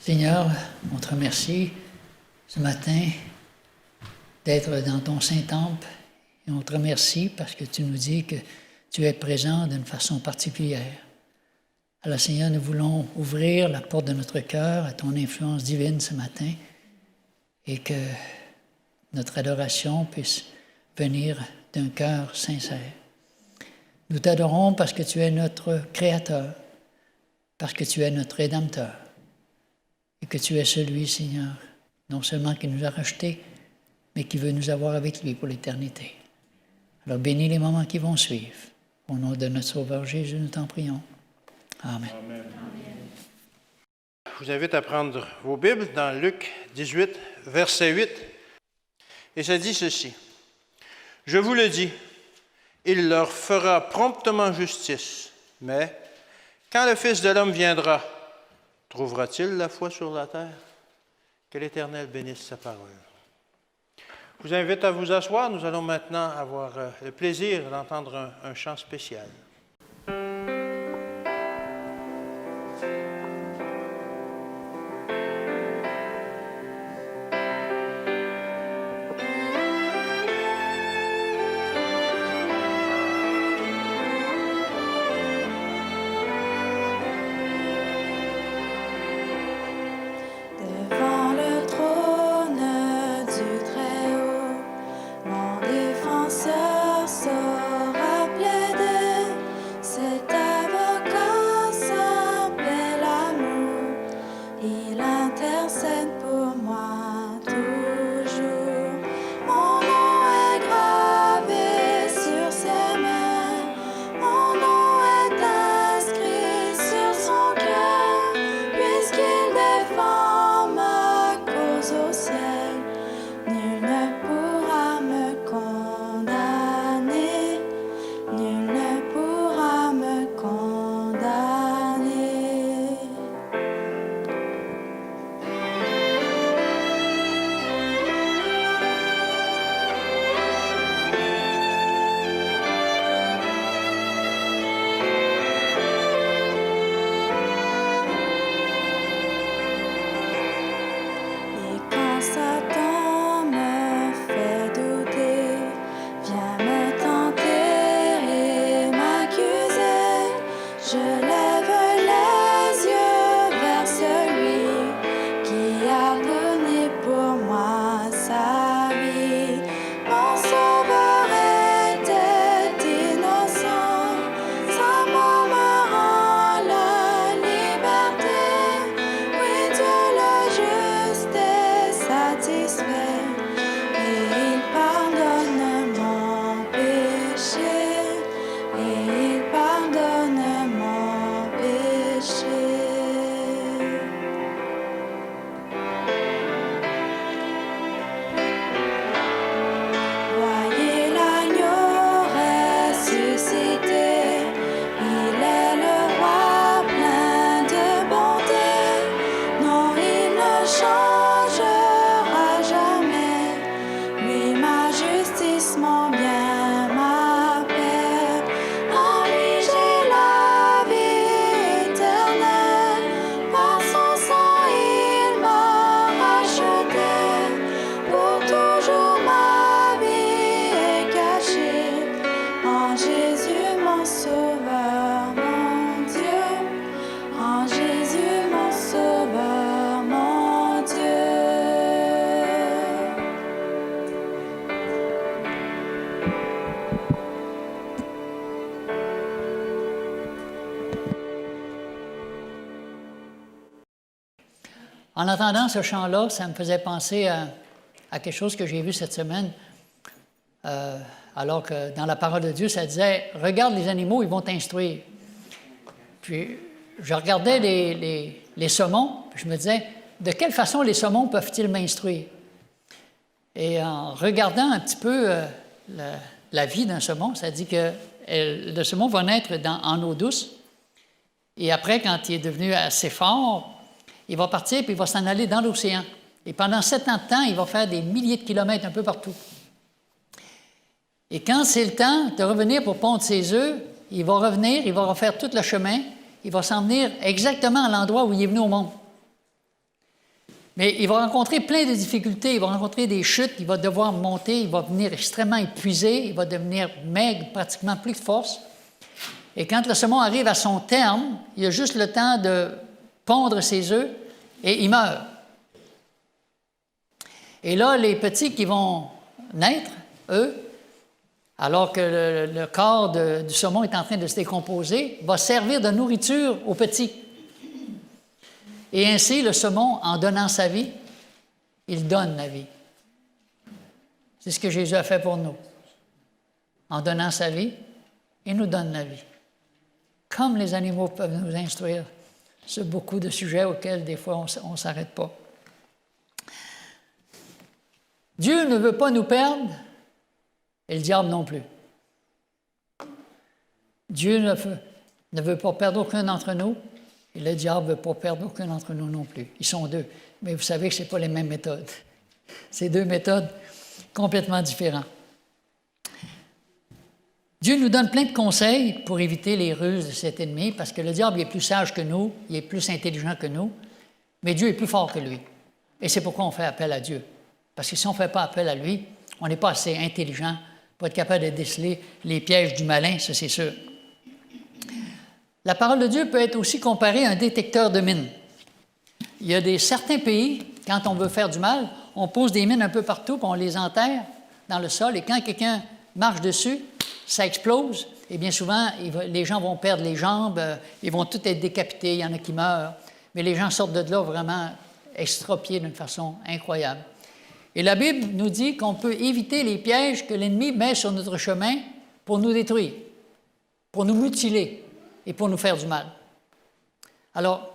Seigneur, on te remercie ce matin d'être dans ton Saint-Temple et on te remercie parce que tu nous dis que tu es présent d'une façon particulière. Alors Seigneur, nous voulons ouvrir la porte de notre cœur à ton influence divine ce matin et que notre adoration puisse venir d'un cœur sincère. Nous t'adorons parce que tu es notre Créateur, parce que tu es notre Rédempteur et que tu es celui, Seigneur, non seulement qui nous a rachetés, mais qui veut nous avoir avec lui pour l'éternité. Alors bénis les moments qui vont suivre. Au nom de notre Sauveur Jésus, nous t'en prions. Amen. Amen. Je vous invite à prendre vos Bibles dans Luc 18, verset 8. Et ça dit ceci. « Je vous le dis, il leur fera promptement justice, mais quand le Fils de l'homme viendra, trouvera-t-il la foi sur la terre? » Que l'Éternel bénisse sa parole. Je vous invite à vous asseoir. Nous allons maintenant avoir le plaisir d'entendre un chant spécial. En entendant ce chant-là, ça me faisait penser à quelque chose que j'ai vu cette semaine, alors que dans la parole de Dieu, ça disait « Regarde les animaux, ils vont t'instruire. » Puis, je regardais les saumons, puis je me disais « De quelle façon les saumons peuvent-ils m'instruire? » Et en regardant un petit peu la vie d'un saumon, ça dit que le saumon va naître en eau douce, et après, quand il est devenu assez fort, il va partir puis il va s'en aller dans l'océan. Et pendant 7 ans de temps, il va faire des milliers de kilomètres un peu partout. Et quand c'est le temps de revenir pour pondre ses œufs, il va revenir, il va refaire tout le chemin, il va s'en venir exactement à l'endroit où il est venu au monde. Mais il va rencontrer plein de difficultés, il va rencontrer des chutes, il va devoir monter, il va venir extrêmement épuisé, il va devenir maigre, pratiquement plus de force. Et quand le saumon arrive à son terme, il a juste le temps de pondre ses œufs et il meurt. Et là, les petits qui vont naître, eux, alors que le corps du saumon est en train de se décomposer, va servir de nourriture aux petits. Et ainsi, le saumon, en donnant sa vie, il donne la vie. C'est ce que Jésus a fait pour nous. En donnant sa vie, il nous donne la vie. Comme les animaux peuvent nous instruire sur beaucoup de sujets auxquels, des fois, on ne s'arrête pas. Dieu ne veut pas nous perdre, et le diable non plus. Dieu ne veut pas perdre aucun d'entre nous, et le diable ne veut pas perdre aucun d'entre nous non plus. Ils sont deux, mais vous savez que ce n'est pas les mêmes méthodes. C'est deux méthodes complètement différentes. Dieu nous donne plein de conseils pour éviter les ruses de cet ennemi, parce que le diable est plus sage que nous, il est plus intelligent que nous, mais Dieu est plus fort que lui. Et c'est pourquoi on fait appel à Dieu. Parce que si on ne fait pas appel à lui, on n'est pas assez intelligent pour être capable de déceler les pièges du malin, ça c'est sûr. La parole de Dieu peut être aussi comparée à un détecteur de mines. Il y a certains pays, quand on veut faire du mal, on pose des mines un peu partout, puis on les enterre dans le sol, et quand quelqu'un marche dessus, ça explose, et bien souvent, les gens vont perdre les jambes, ils vont tous être décapités, il y en a qui meurent, mais les gens sortent de là vraiment extropiés d'une façon incroyable. Et la Bible nous dit qu'on peut éviter les pièges que l'ennemi met sur notre chemin pour nous détruire, pour nous mutiler et pour nous faire du mal. Alors,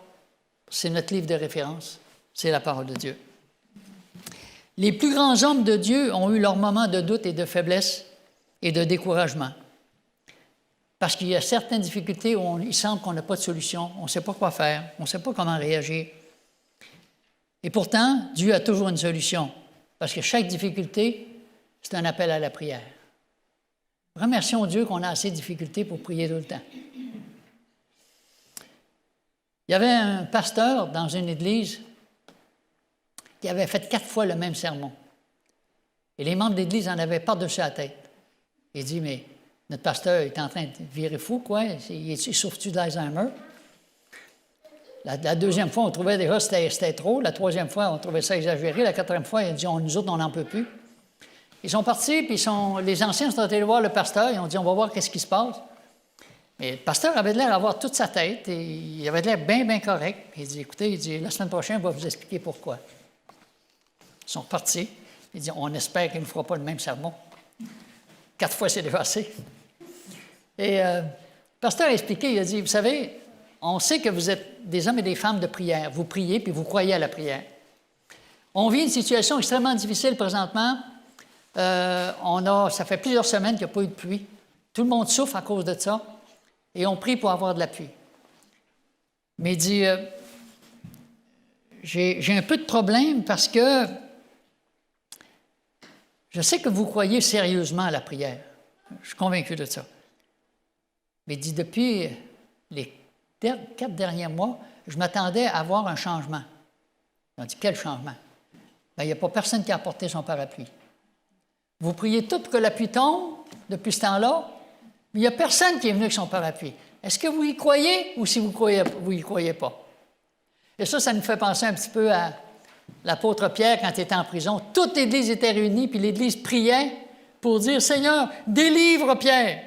c'est notre livre de référence, c'est la parole de Dieu. Les plus grands hommes de Dieu ont eu leurs moments de doute et de faiblesse et de découragement. Parce qu'il y a certaines difficultés où il semble qu'on n'a pas de solution, on ne sait pas quoi faire, on ne sait pas comment réagir. Et pourtant, Dieu a toujours une solution. Parce que chaque difficulté, c'est un appel à la prière. Remercions Dieu qu'on a assez de difficultés pour prier tout le temps. Il y avait un pasteur dans une église qui avait fait 4 fois le même sermon. Et les membres de l'église en avaient par-dessus la tête. Il dit, mais notre pasteur est en train de virer fou, quoi. Il souffre-tu d'Alzheimer? La deuxième fois, on trouvait déjà que c'était trop. La troisième fois, on trouvait ça exagéré. La quatrième fois, il a dit, nous autres, on n'en peut plus. Ils sont partis, puis les anciens sont allés voir le pasteur. Ils ont dit, on va voir qu'est-ce qui se passe. Mais le pasteur avait l'air d'avoir toute sa tête, et il avait l'air bien, bien correct. Il dit, écoutez, la semaine prochaine, on va vous expliquer pourquoi. Ils sont repartis. Il dit, on espère qu'il ne fera pas le même sermon. 4 fois, c'est déjà assez. Et le pasteur a expliqué, il a dit, vous savez, on sait que vous êtes des hommes et des femmes de prière. Vous priez, puis vous croyez à la prière. On vit une situation extrêmement difficile présentement. Ça fait plusieurs semaines qu'il n'y a pas eu de pluie. Tout le monde souffre à cause de ça. Et on prie pour avoir de la pluie. Mais il dit, j'ai un peu de problème parce que je sais que vous croyez sérieusement à la prière. Je suis convaincu de ça. Mais il dit, depuis les 4 derniers mois, je m'attendais à avoir un changement. On dit, quel changement? Bien, il n'y a pas personne qui a apporté son parapluie. Vous priez tout pour que la pluie tombe depuis ce temps-là, mais il n'y a personne qui est venu avec son parapluie. Est-ce que vous y croyez ou si vous n'y croyez pas? Et ça nous fait penser un petit peu à l'apôtre Pierre quand il était en prison. Toute l'Église était réunie, puis l'Église priait pour dire, « Seigneur, délivre Pierre! »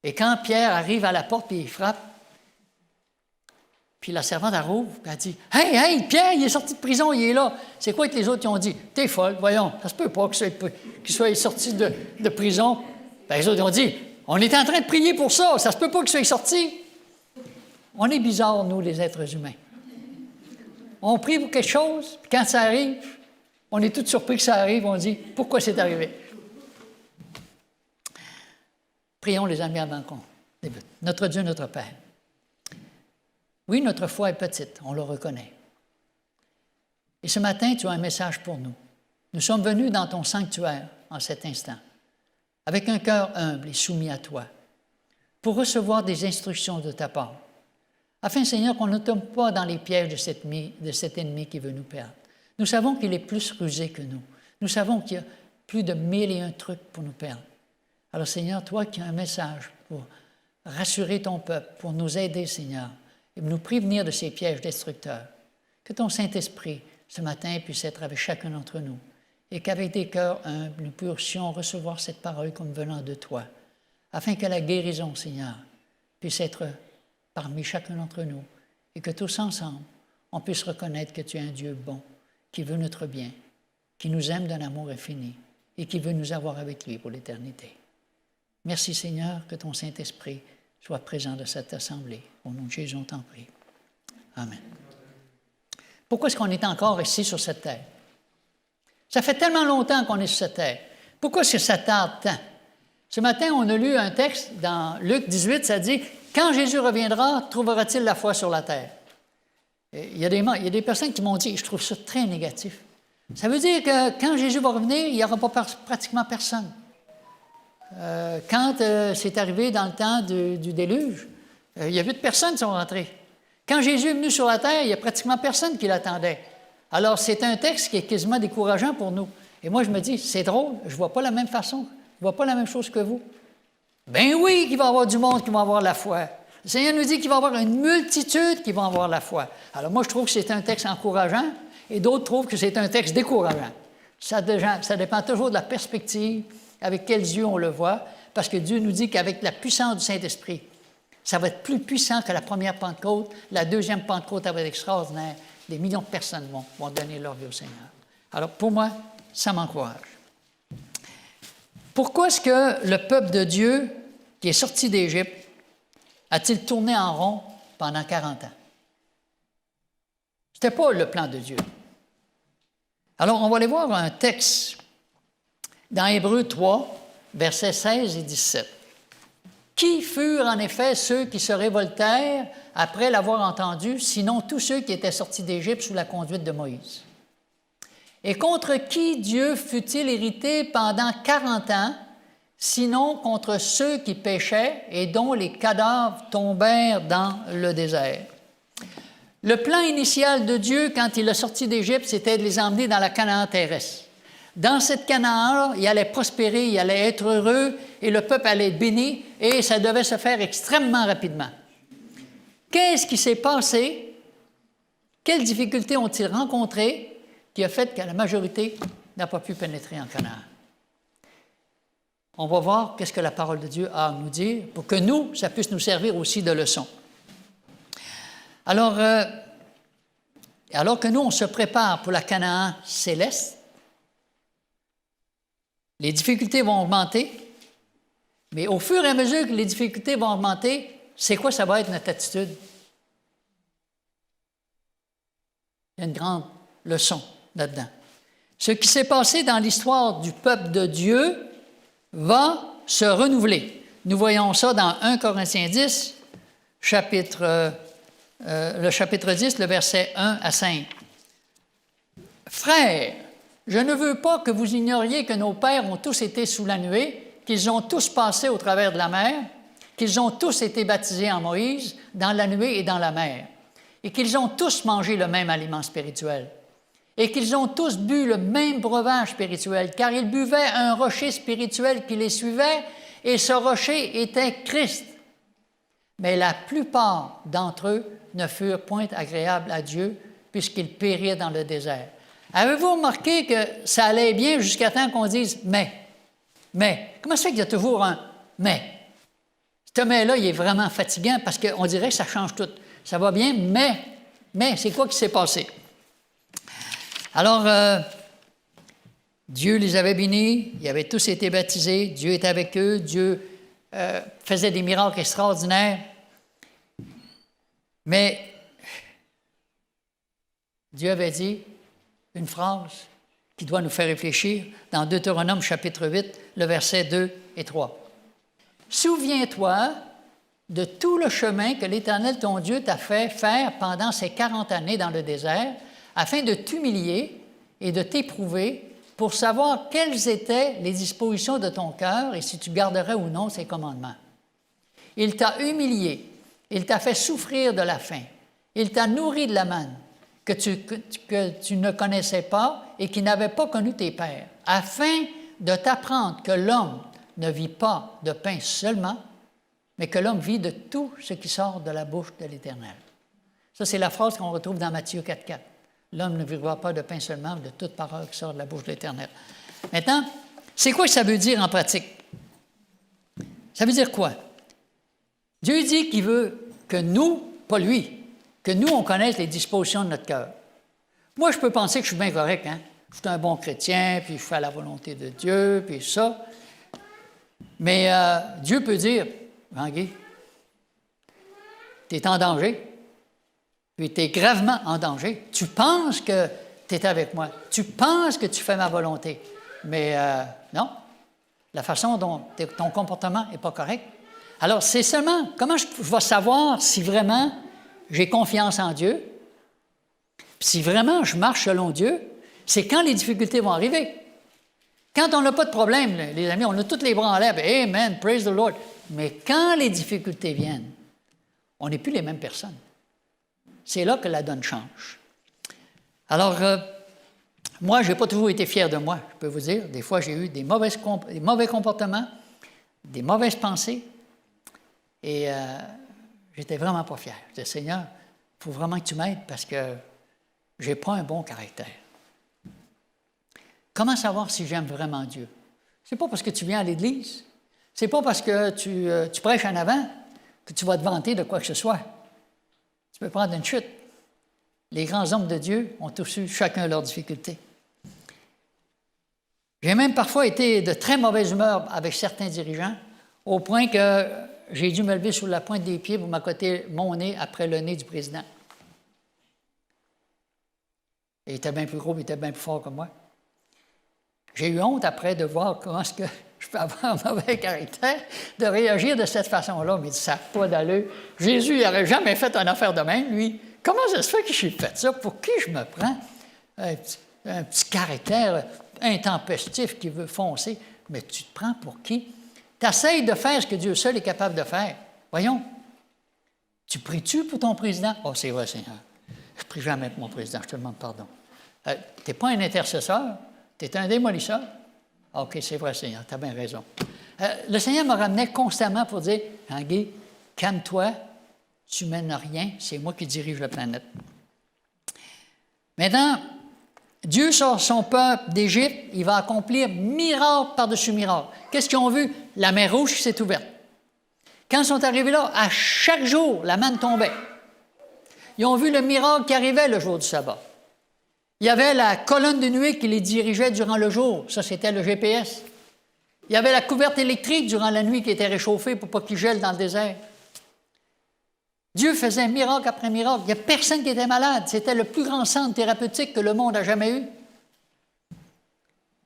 Et quand Pierre arrive à la porte, puis il frappe, puis la servante elle rouvre, puis elle dit, « Hey, Pierre, il est sorti de prison, il est là. » C'est quoi que les autres ils ont dit? « T'es folle, voyons, ça se peut pas qu'il soit sorti de prison. » Bien, les autres ont dit, « On est en train de prier pour ça, ça se peut pas qu'il soit sorti. » On est bizarres, nous, les êtres humains. On prie pour quelque chose, puis quand ça arrive, on est tous surpris que ça arrive, on dit, « Pourquoi c'est arrivé? » Prions, les amis, avant qu'on débute. Notre Dieu, notre Père. Oui, notre foi est petite, on le reconnaît. Et ce matin, tu as un message pour nous. Nous sommes venus dans ton sanctuaire en cet instant, avec un cœur humble et soumis à toi, pour recevoir des instructions de ta part, afin, Seigneur, qu'on ne tombe pas dans les pièges de cet ennemi qui veut nous perdre. Nous savons qu'il est plus rusé que nous. Nous savons qu'il y a plus de 1001 trucs pour nous perdre. Alors, Seigneur, toi qui as un message pour rassurer ton peuple, pour nous aider, Seigneur, et nous prévenir de ces pièges destructeurs, que ton Saint-Esprit, ce matin, puisse être avec chacun d'entre nous, et qu'avec des cœurs humbles, nous puissions recevoir cette parole comme venant de toi, afin que la guérison, Seigneur, puisse être parmi chacun d'entre nous, et que tous ensemble, on puisse reconnaître que tu es un Dieu bon, qui veut notre bien, qui nous aime d'un amour infini, et qui veut nous avoir avec lui pour l'éternité. Merci, Seigneur, que ton Saint-Esprit soit présent dans cette assemblée. Au nom de Jésus, on t'en prie. Amen. Pourquoi est-ce qu'on est encore ici sur cette terre? Ça fait tellement longtemps qu'on est sur cette terre. Pourquoi est-ce que ça tarde tant? Ce matin, on a lu un texte dans Luc 18, ça dit « Quand Jésus reviendra, trouvera-t-il la foi sur la terre? » Il y a des personnes qui m'ont dit « Je trouve ça très négatif. » Ça veut dire que quand Jésus va revenir, il n'y aura pas pratiquement personne. Quand c'est arrivé dans le temps du déluge, il y a 8 personnes qui sont rentrées. Quand Jésus est venu sur la terre, il n'y a pratiquement personne qui l'attendait. Alors, c'est un texte qui est quasiment décourageant pour nous. Et moi, je me dis, c'est drôle, je ne vois pas la même façon, je ne vois pas la même chose que vous. Ben oui, qu'il va y avoir du monde qui va avoir la foi. Le Seigneur nous dit qu'il va y avoir une multitude qui va avoir la foi. Alors moi, je trouve que c'est un texte encourageant, et d'autres trouvent que c'est un texte décourageant. Ça dépend toujours de la perspective, avec quels yeux on le voit, parce que Dieu nous dit qu'avec la puissance du Saint-Esprit, ça va être plus puissant que la première Pentecôte. La deuxième Pentecôte, elle va être extraordinaire. Des millions de personnes vont donner leur vie au Seigneur. Alors, pour moi, ça m'encourage. Pourquoi est-ce que le peuple de Dieu, qui est sorti d'Égypte, a-t-il tourné en rond pendant 40 ans? Ce n'était pas le plan de Dieu. Alors, on va aller voir un texte dans Hébreux 3, versets 16 et 17. Qui furent en effet ceux qui se révoltèrent après l'avoir entendu, sinon tous ceux qui étaient sortis d'Égypte sous la conduite de Moïse? Et contre qui Dieu fut-il irrité pendant 40 ans, sinon contre ceux qui péchaient et dont les cadavres tombèrent dans le désert? Le plan initial de Dieu, quand il a sorti d'Égypte, c'était de les emmener dans la Canaan terrestre. Dans cette Canaan-là, il allait prospérer, il allait être heureux, et le peuple allait être béni, et ça devait se faire extrêmement rapidement. Qu'est-ce qui s'est passé? Quelles difficultés ont-ils rencontrées qui a fait que la majorité n'a pas pu pénétrer en Canaan? On va voir qu'est-ce que la parole de Dieu a à nous dire pour que nous, ça puisse nous servir aussi de leçon. Alors que nous, on se prépare pour la Canaan céleste, les difficultés vont augmenter, mais au fur et à mesure que les difficultés vont augmenter, c'est quoi ça va être notre attitude? Il y a une grande leçon là-dedans. Ce qui s'est passé dans l'histoire du peuple de Dieu va se renouveler. Nous voyons ça dans 1 Corinthiens 10, le chapitre 10, le verset 1 à 5. « Frères, je ne veux pas que vous ignoriez que nos pères ont tous été sous la nuée, qu'ils ont tous passé au travers de la mer, qu'ils ont tous été baptisés en Moïse, dans la nuée et dans la mer, et qu'ils ont tous mangé le même aliment spirituel, et qu'ils ont tous bu le même breuvage spirituel, car ils buvaient un rocher spirituel qui les suivait, et ce rocher était Christ. Mais la plupart d'entre eux ne furent point agréables à Dieu, puisqu'ils périrent dans le désert. » Avez-vous remarqué que ça allait bien jusqu'à temps qu'on dise « mais ». Comment ça fait qu'il y a toujours un « mais ». Ce « mais » là, il est vraiment fatigant parce qu'on dirait que ça change tout. Ça va bien, mais c'est quoi qui s'est passé? Alors, Dieu les avait bénis, ils avaient tous été baptisés, Dieu était avec eux, Dieu faisait des miracles extraordinaires. Mais Dieu avait dit une phrase qui doit nous faire réfléchir dans Deutéronome chapitre 8, le verset 2 et 3. « Souviens-toi de tout le chemin que l'Éternel ton Dieu t'a fait faire pendant ces 40 années dans le désert, afin de t'humilier et de t'éprouver pour savoir quelles étaient les dispositions de ton cœur et si tu garderais ou non ses commandements. Il t'a humilié Il t'a fait souffrir de la faim. Il t'a nourri de la manne que tu ne connaissais pas et qui n'avait pas connu tes pères, afin de t'apprendre que l'homme ne vit pas de pain seulement, mais que l'homme vit de tout ce qui sort de la bouche de l'Éternel. Ça, c'est la phrase qu'on retrouve dans Matthieu 4,4. L'homme ne vivra pas de pain seulement, mais de toute parole qui sort de la bouche de l'Éternel. Maintenant, c'est quoi que ça veut dire en pratique? Ça veut dire quoi? Dieu dit qu'il veut que nous, pas lui, que nous, on connaisse les dispositions de notre cœur. Moi, je peux penser que je suis bien correct, hein? Je suis un bon chrétien, puis je fais la volonté de Dieu, puis ça. Mais Dieu peut dire, Jean-Guy, tu es en danger, puis tu es gravement en danger. Tu penses que tu es avec moi. Tu penses que tu fais ma volonté. Mais non, la façon dont ton comportement n'est pas correct. Alors, c'est seulement, comment je vais savoir si vraiment j'ai confiance en Dieu, puis si vraiment je marche selon Dieu, c'est quand les difficultés vont arriver. Quand on n'a pas de problème, les amis, on a tous les bras en l'air, amen, praise the Lord. Mais quand les difficultés viennent, on n'est plus les mêmes personnes. C'est là que la donne change. Alors, moi, je n'ai pas toujours été fier de moi, je peux vous dire. Des fois, j'ai eu des mauvais comportements, des mauvaises pensées, et j'étais vraiment pas fier. Je disais, Seigneur, il faut vraiment que tu m'aides parce que je n'ai pas un bon caractère. Comment savoir si j'aime vraiment Dieu? C'est pas parce que tu viens à l'Église, c'est pas parce que tu prêches en avant que tu vas te vanter de quoi que ce soit. Tu peux prendre une chute. Les grands hommes de Dieu ont tous eu chacun leurs difficultés. J'ai même parfois été de très mauvaise humeur avec certains dirigeants, au point que j'ai dû me lever sur la pointe des pieds pour m'accoter mon nez après le nez du président. Il était bien plus gros, il était bien plus fort que moi. J'ai eu honte après de voir comment est-ce que je peux avoir un mauvais caractère, de réagir de cette façon-là. Mais ça n'a pas d'allure. Jésus, il n'aurait jamais fait une affaire de même, lui. Comment ça se fait que j'ai fait ça? Pour qui je me prends? Un petit caractère intempestif qui veut foncer. Mais tu te prends pour qui? Tu essaies de faire ce que Dieu seul est capable de faire. Voyons. Tu pries-tu pour ton président? Oh, c'est vrai, Seigneur. Je ne prie jamais pour mon président, je te demande pardon. Tu n'es pas un intercesseur, tu es un démolisseur. OK, c'est vrai, Seigneur, tu as bien raison. Le Seigneur me ramenait constamment pour dire, Guy, calme-toi, tu mènes rien, c'est moi qui dirige la planète. Maintenant, Dieu sort son peuple d'Égypte, il va accomplir miracle par-dessus miracle. Qu'est-ce qu'ils ont vu? La mer Rouge qui s'est ouverte. Quand ils sont arrivés là, à chaque jour, la manne tombait. Ils ont vu le miracle qui arrivait le jour du sabbat. Il y avait la colonne de nuée qui les dirigeait durant le jour. Ça, c'était le GPS. Il y avait la couverte électrique durant la nuit qui était réchauffée pour pas qu'ils gèlent dans le désert. Dieu faisait miracle après miracle. Il n'y a personne qui était malade. C'était le plus grand centre thérapeutique que le monde a jamais eu.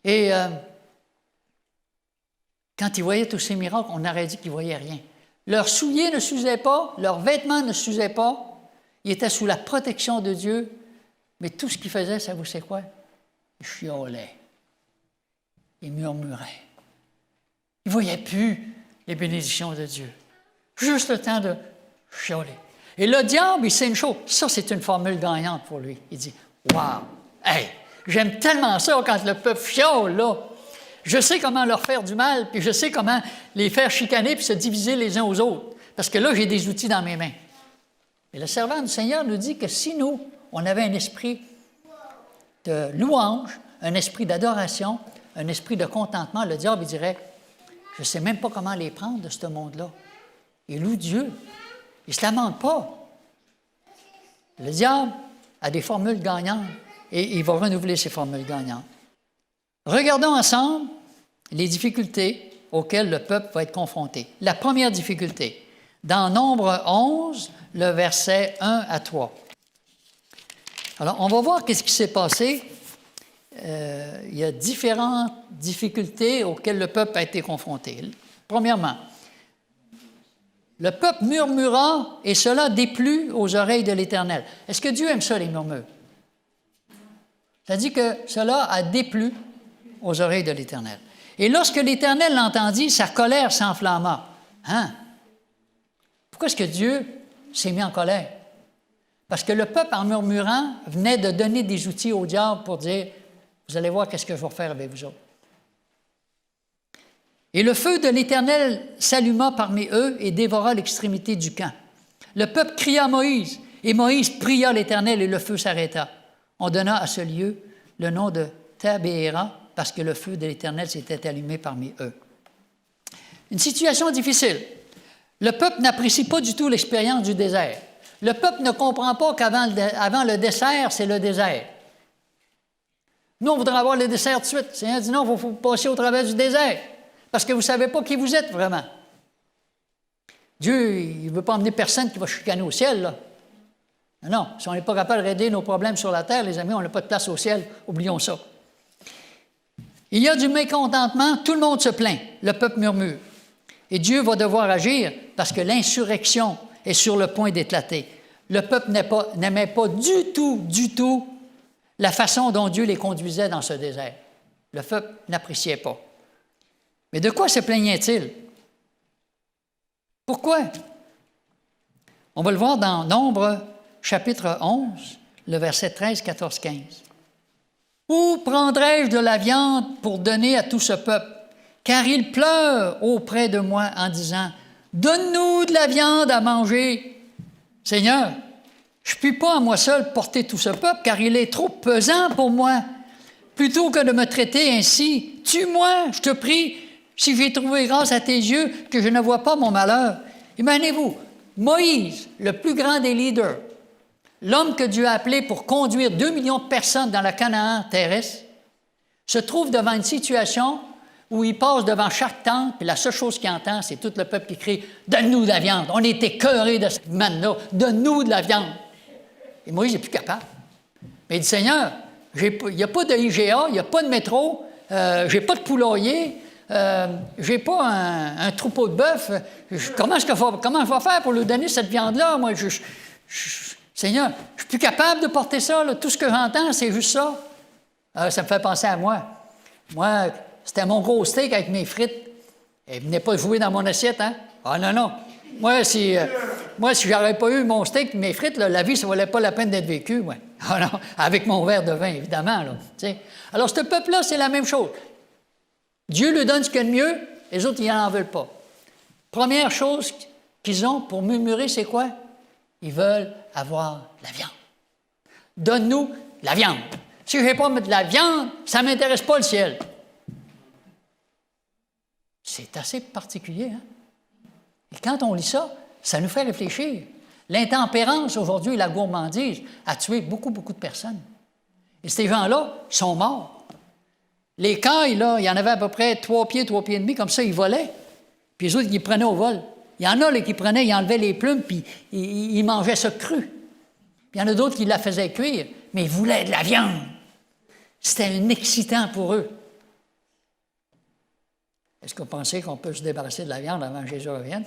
Et quand ils voyaient tous ces miracles, on aurait dit qu'ils ne voyaient rien. Leurs souliers ne s'usaient pas, leurs vêtements ne s'usaient pas. Ils étaient sous la protection de Dieu. Mais tout ce qu'ils faisaient, ça vous sait quoi? Ils chiolaient. Ils murmuraient. Ils ne voyaient plus les bénédictions de Dieu. Juste le temps de chioler. Et le diable, il sait une chose. Ça, c'est une formule gagnante pour lui. Il dit, « Wow! Hey! J'aime tellement ça quand le peuple chiole, là! Je sais comment leur faire du mal, puis je sais comment les faire chicaner puis se diviser les uns aux autres. Parce que là, j'ai des outils dans mes mains. » Et le servant du Seigneur nous dit que si nous, on avait un esprit de louange, un esprit d'adoration, un esprit de contentement, le diable, il dirait, je ne sais même pas comment les prendre de ce monde-là. Il loue Dieu. Il ne se lamente pas. Le diable a des formules gagnantes et il va renouveler ces formules gagnantes. Regardons ensemble les difficultés auxquelles le peuple va être confronté. La première difficulté, dans Nombre 11, le verset 1 à 3. Alors, on va voir qu'est-ce qui s'est passé. Il y a différentes difficultés auxquelles le peuple a été confronté. Premièrement, le peuple murmura et cela déplut aux oreilles de l'Éternel. Est-ce que Dieu aime ça, les murmures? Ça dit que cela a déplu aux oreilles de l'Éternel. Et lorsque l'Éternel l'entendit, sa colère s'enflamma. Hein? Pourquoi est-ce que Dieu s'est mis en colère. Parce que le peuple, en murmurant, venait de donner des outils au diable pour dire, vous allez voir qu'est-ce que je vais faire avec vous autres. Et le feu de l'Éternel s'alluma parmi eux et dévora l'extrémité du camp. Le peuple cria à Moïse, et Moïse pria l'Éternel et le feu s'arrêta. On donna à ce lieu le nom de Tabéra parce que le feu de l'Éternel s'était allumé parmi eux. Une situation difficile. Le peuple n'apprécie pas du tout l'expérience du désert. Le peuple ne comprend pas qu'avant le dessert, c'est le désert. Nous, on voudrait avoir le dessert tout de suite. Le Seigneur dit non, il faut passer au travers du désert. Parce que vous ne savez pas qui vous êtes vraiment. Dieu, il ne veut pas emmener personne qui va chicaner au ciel, là. Non, si on n'est pas capable de régler nos problèmes sur la terre, les amis, on n'a pas de place au ciel, oublions ça. Il y a du mécontentement, tout le monde se plaint, le peuple murmure. Et Dieu va devoir agir parce que l'insurrection est sur le point d'éclater. Le peuple n'aimait pas du tout la façon dont Dieu les conduisait dans ce désert. Le peuple n'appréciait pas. Mais de quoi se plaignait-il? Pourquoi? On va le voir dans Nombre, chapitre 11, le verset 13, 14, 15. « Où prendrai-je de la viande pour donner à tout ce peuple? Car il pleure auprès de moi en disant, « Donne-nous de la viande à manger. » Seigneur, je ne puis pas à moi seul porter tout ce peuple, car il est trop pesant pour moi. Plutôt que de me traiter ainsi, tue-moi, je te prie, si j'ai trouvé grâce à tes yeux, que je ne vois pas mon malheur. Imaginez-vous, Moïse, le plus grand des leaders, l'homme que Dieu a appelé pour conduire 2 millions de personnes dans la Canaan terrestre, se trouve devant une situation où il passe devant chaque tente, puis la seule chose qu'il entend, c'est tout le peuple qui crie « Donne-nous de la viande! On est écœurés de cette manne-là! Donne-nous de la viande! » Et Moïse n'est plus capable. Mais il dit « Seigneur, il n'y a pas de IGA, il n'y a pas de métro, je n'ai pas de poulailler, je n'ai pas un troupeau de bœuf. Comment je vais faire pour lui donner cette viande-là? Moi, Seigneur, je ne suis plus capable de porter ça. Là. Tout ce que j'entends, c'est juste ça. » Ça me fait penser à moi. Moi, c'était mon gros steak avec mes frites. Elle ne venait pas jouer dans mon assiette, hein? Ah non. Moi, si je n'aurais pas eu mon steak et mes frites, là, la vie, ça ne valait pas la peine d'être vécue, moi. Ah non, avec mon verre de vin, évidemment. Là, t'sais. Alors, ce peuple-là, c'est la même chose. Dieu lui donne ce qu'il y a de mieux, les autres, ils n'en veulent pas. Première chose qu'ils ont pour murmurer, c'est quoi? Ils veulent avoir de la viande. Donne-nous de la viande. Si je n'ai pas de la viande, ça ne m'intéresse pas le ciel. C'est assez particulier, hein? Et quand on lit ça, ça nous fait réfléchir. L'intempérance, aujourd'hui, la gourmandise, a tué beaucoup de personnes. Et ces gens-là sont morts. Les cailles, là, il y en avait à peu près 3 pieds et demi, comme ça, ils volaient. Puis les autres, ils prenaient au vol. Il y en a là, qui prenaient, ils enlevaient les plumes, puis ils mangeaient ça cru. Puis il y en a d'autres qui la faisaient cuire, mais ils voulaient de la viande. C'était un excitant pour eux. Est-ce que vous pensez qu'on peut se débarrasser de la viande avant que Jésus revienne?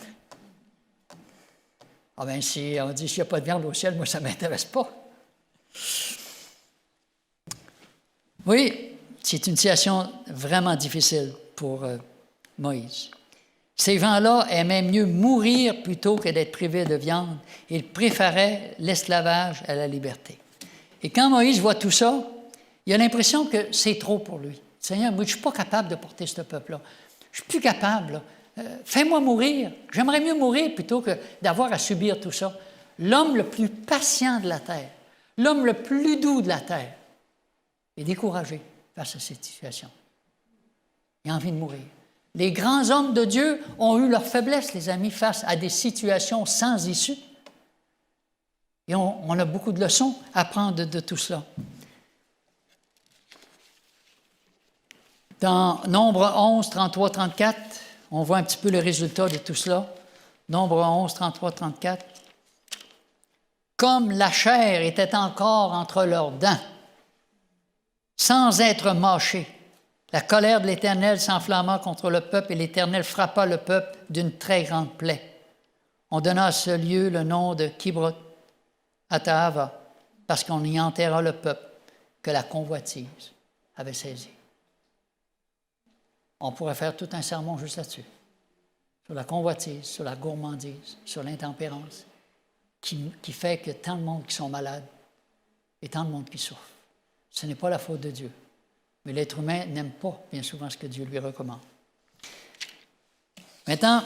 Ah bien, si on dit s'il n'y a pas de viande au ciel, moi, ça ne m'intéresse pas. Oui, c'est une situation vraiment difficile pour Moïse. Ces gens-là aimaient mieux mourir plutôt que d'être privés de viande. Ils préféraient l'esclavage à la liberté. Et quand Moïse voit tout ça, il a l'impression que c'est trop pour lui. Seigneur, moi, je ne suis pas capable de porter ce peuple-là. Je ne suis plus capable. Fais-moi mourir. J'aimerais mieux mourir plutôt que d'avoir à subir tout ça. L'homme le plus patient de la terre, l'homme le plus doux de la terre, est découragé face à cette situation. Il a envie de mourir. Les grands hommes de Dieu ont eu leur faiblesse, les amis, face à des situations sans issue. Et on a beaucoup de leçons à prendre de tout cela. Dans Nombre 11, 33, 34, on voit un petit peu le résultat de tout cela. Nombre 11, 33, 34. Comme la chair était encore entre leurs dents, sans être mâchée, la colère de l'Éternel s'enflamma contre le peuple et l'Éternel frappa le peuple d'une très grande plaie. On donna à ce lieu le nom de Kibroth Hattaava, parce qu'on y enterra le peuple que la convoitise avait saisi. On pourrait faire tout un sermon juste là-dessus, sur la convoitise, sur la gourmandise, sur l'intempérance. qui fait que tant de monde qui sont malades et tant de monde qui souffre. Ce n'est pas la faute de Dieu. Mais l'être humain n'aime pas bien souvent ce que Dieu lui recommande. Maintenant,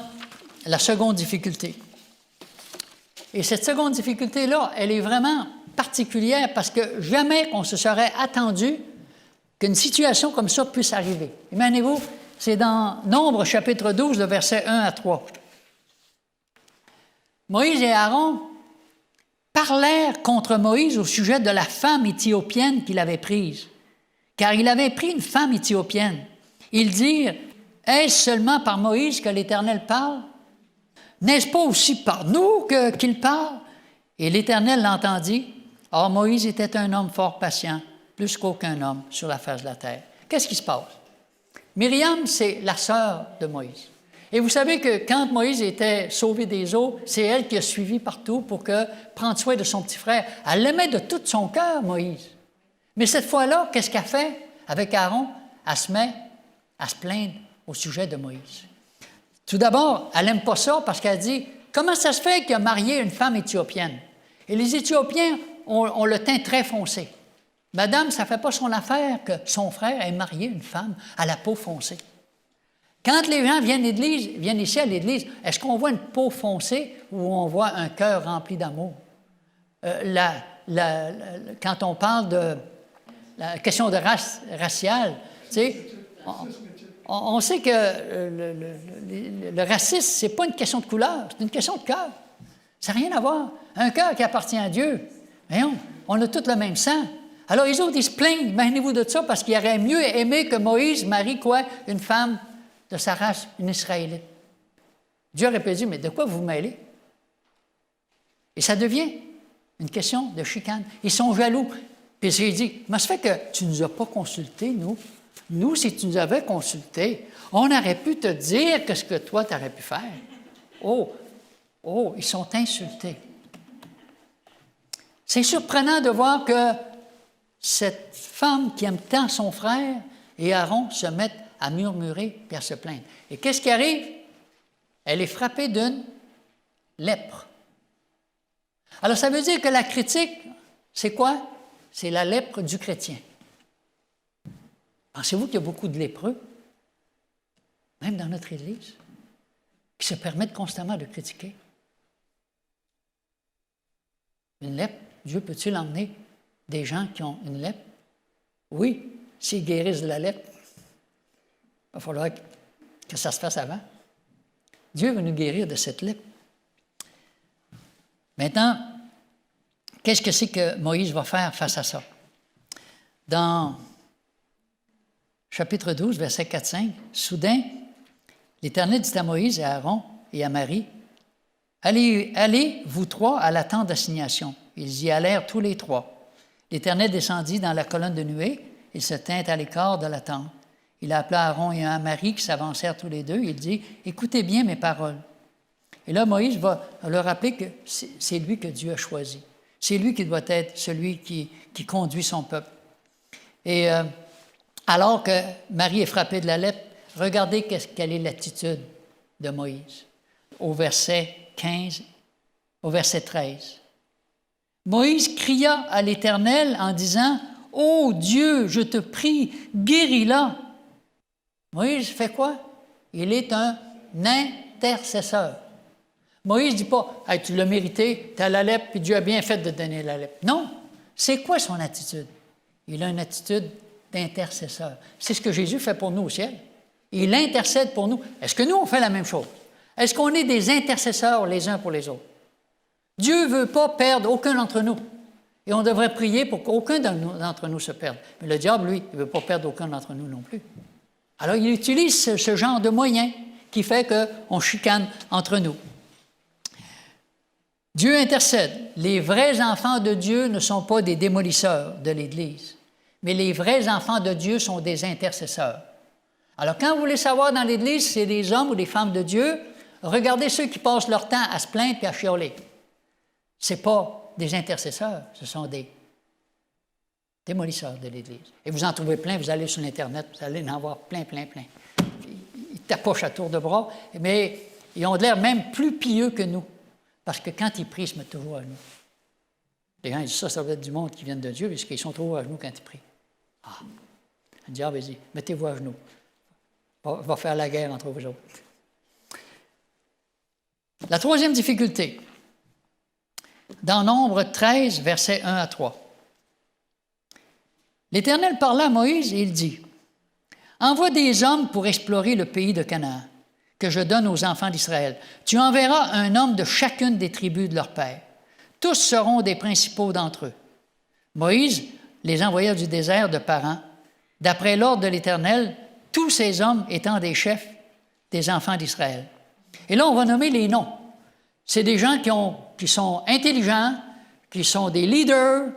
la seconde difficulté. Et cette seconde difficulté-là, elle est vraiment particulière parce que jamais on se serait attendu qu'une situation comme ça puisse arriver. Imaginez-vous, c'est dans Nombre chapitre 12, le verset 1 à 3. Moïse et Aaron parlèrent contre Moïse au sujet de la femme éthiopienne qu'il avait prise, car il avait pris une femme éthiopienne. Ils dirent, « Est-ce seulement par Moïse que l'Éternel parle? N'est-ce pas aussi par nous qu'il parle? » Et l'Éternel l'entendit. Or, Moïse était un homme fort patient, plus qu'aucun homme sur la face de la terre. Qu'est-ce qui se passe? Myriam, c'est la sœur de Moïse. Et vous savez que quand Moïse était sauvé des eaux, c'est elle qui a suivi partout pour prendre soin de son petit frère. Elle l'aimait de tout son cœur, Moïse. Mais cette fois-là, qu'est-ce qu'elle fait avec Aaron? Elle se met à se plaindre au sujet de Moïse. Tout d'abord, elle n'aime pas ça parce qu'elle dit, comment ça se fait qu'il a marié une femme éthiopienne? Et les Éthiopiens ont le teint très foncé. Madame, ça ne fait pas son affaire que son frère ait marié une femme à la peau foncée. Quand les gens viennent ici à l'Église, est-ce qu'on voit une peau foncée ou on voit un cœur rempli d'amour? Quand on parle de la question de race raciale, tu sais, on sait que le racisme, ce n'est pas une question de couleur, c'est une question de cœur. Ça n'a rien à voir. Un cœur qui appartient à Dieu, voyons, on a tous le même sang. Alors, les autres, ils se plaignent, imaginez-vous de ça, parce qu'ils auraient mieux aimé que Moïse marie quoi? Une femme de sa race, une Israélite. Dieu aurait pu dire, mais de quoi vous vous mêlez? Et ça devient une question de chicane. Ils sont jaloux. Puis il dit, mais ça fait que tu ne nous as pas consultés, nous. Nous, si tu nous avais consultés, on aurait pu te dire que ce que toi, tu aurais pu faire. Oh, ils sont insultés. C'est surprenant de voir que cette femme qui aime tant son frère et Aaron se mettent à murmurer et à se plaindre. Et qu'est-ce qui arrive? Elle est frappée d'une lèpre. Alors, ça veut dire que la critique, c'est quoi? C'est la lèpre du chrétien. Pensez-vous qu'il y a beaucoup de lépreux, même dans notre Église, qui se permettent constamment de critiquer? Une lèpre, Dieu peut-il emmener des gens qui ont une lèpre? Oui, s'ils guérissent de la lèpre. Il va falloir que ça se fasse avant. Dieu veut nous guérir de cette lèpre. Maintenant, qu'est-ce que c'est que Moïse va faire face à ça? Dans chapitre 12, versets 4-5, soudain, l'Éternel dit à Moïse et à Aaron et à Marie, « Allez, vous trois, à la tente d'assignation. » Ils y allèrent tous les trois. L'Éternel descendit dans la colonne de nuée et se tint à l'écart de la tente. Il appela Aaron et Marie qui s'avancèrent tous les deux. Il dit, « Écoutez bien mes paroles. » Et là, Moïse va leur rappeler que c'est lui que Dieu a choisi. C'est lui qui doit être celui qui conduit son peuple. Et alors que Marie est frappée de la lèpre, regardez quelle est l'attitude de Moïse. Au verset 15, au verset 13. Moïse cria à l'Éternel en disant, « Ô Dieu, je te prie, guéris-la. » Moïse fait quoi? Il est un intercesseur. Moïse ne dit pas, hey, tu l'as mérité, tu as la lèpre, puis Dieu a bien fait de te donner la lèpre. Non. C'est quoi son attitude? Il a une attitude d'intercesseur. C'est ce que Jésus fait pour nous au ciel. Il intercède pour nous. Est-ce que nous, on fait la même chose? Est-ce qu'on est des intercesseurs les uns pour les autres? Dieu ne veut pas perdre aucun d'entre nous. Et on devrait prier pour qu'aucun d'entre nous se perde. Mais le diable, lui, il ne veut pas perdre aucun d'entre nous non plus. Alors, il utilise ce genre de moyen qui fait qu'on chicane entre nous. Dieu intercède. Les vrais enfants de Dieu ne sont pas des démolisseurs de l'Église, mais les vrais enfants de Dieu sont des intercesseurs. Alors, quand vous voulez savoir dans l'Église si c'est des hommes ou des femmes de Dieu, regardez ceux qui passent leur temps à se plaindre et à chialer. Ce n'est pas des intercesseurs, ce sont des démolisseurs de l'Église. Et vous en trouvez plein, vous allez sur l'Internet, vous allez en voir plein. Ils tapochent à tour de bras, mais ils ont l'air même plus pieux que nous. Parce que quand ils prient, ils se mettent toujours à genoux. Les gens disent ça doit être du monde qui vient de Dieu, puisqu'ils sont toujours à genoux quand ils prient. Ah! Il dit, vas-y, mettez-vous à genoux. Va faire la guerre entre vous autres. La troisième difficulté, dans Nombre 13, versets 1 à 3. L'Éternel parla à Moïse et il dit, « Envoie des hommes pour explorer le pays de Canaan, que je donne aux enfants d'Israël. Tu enverras un homme de chacune des tribus de leur père. Tous seront des principaux d'entre eux. » Moïse les envoya du désert de Paran, d'après l'ordre de l'Éternel, tous ces hommes étant des chefs des enfants d'Israël. Et là, on va nommer les noms. C'est des gens qui sont intelligents, qui sont des leaders,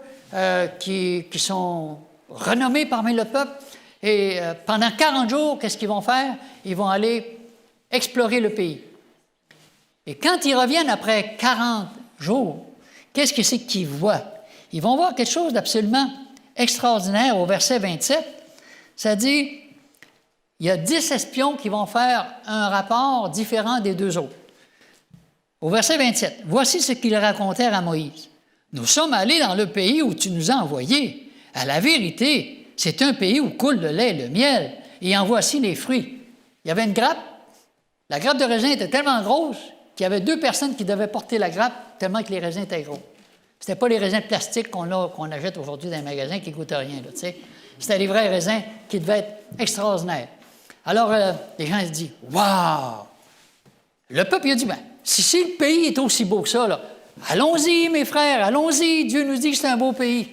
qui sont renommés parmi le peuple. Et pendant 40 jours, qu'est-ce qu'ils vont faire? Ils vont aller explorer le pays. Et quand ils reviennent après 40 jours, qu'est-ce que c'est qu'ils voient? Ils vont voir quelque chose d'absolument extraordinaire au verset 27. Ça dit, il y a 10 espions qui vont faire un rapport différent des deux autres. Au verset 27, « Voici ce qu'ils racontèrent à Moïse. Nous sommes allés dans le pays où tu nous as envoyés. À la vérité, c'est un pays où coule le lait et le miel, et en voici les fruits. » Il y avait une grappe. La grappe de raisin était tellement grosse qu'il y avait 2 personnes qui devaient porter la grappe tellement que les raisins étaient gros. Ce n'était pas les raisins plastiques qu'on achète aujourd'hui dans les magasins qui ne coûtent rien. Là, c'était les vrais raisins qui devaient être extraordinaires. Alors, les gens se disent, « Wow! » Le peuple a dit, « Ben, si le pays est aussi beau que ça, là, allons-y, mes frères, allons-y, Dieu nous dit que c'est un beau pays. »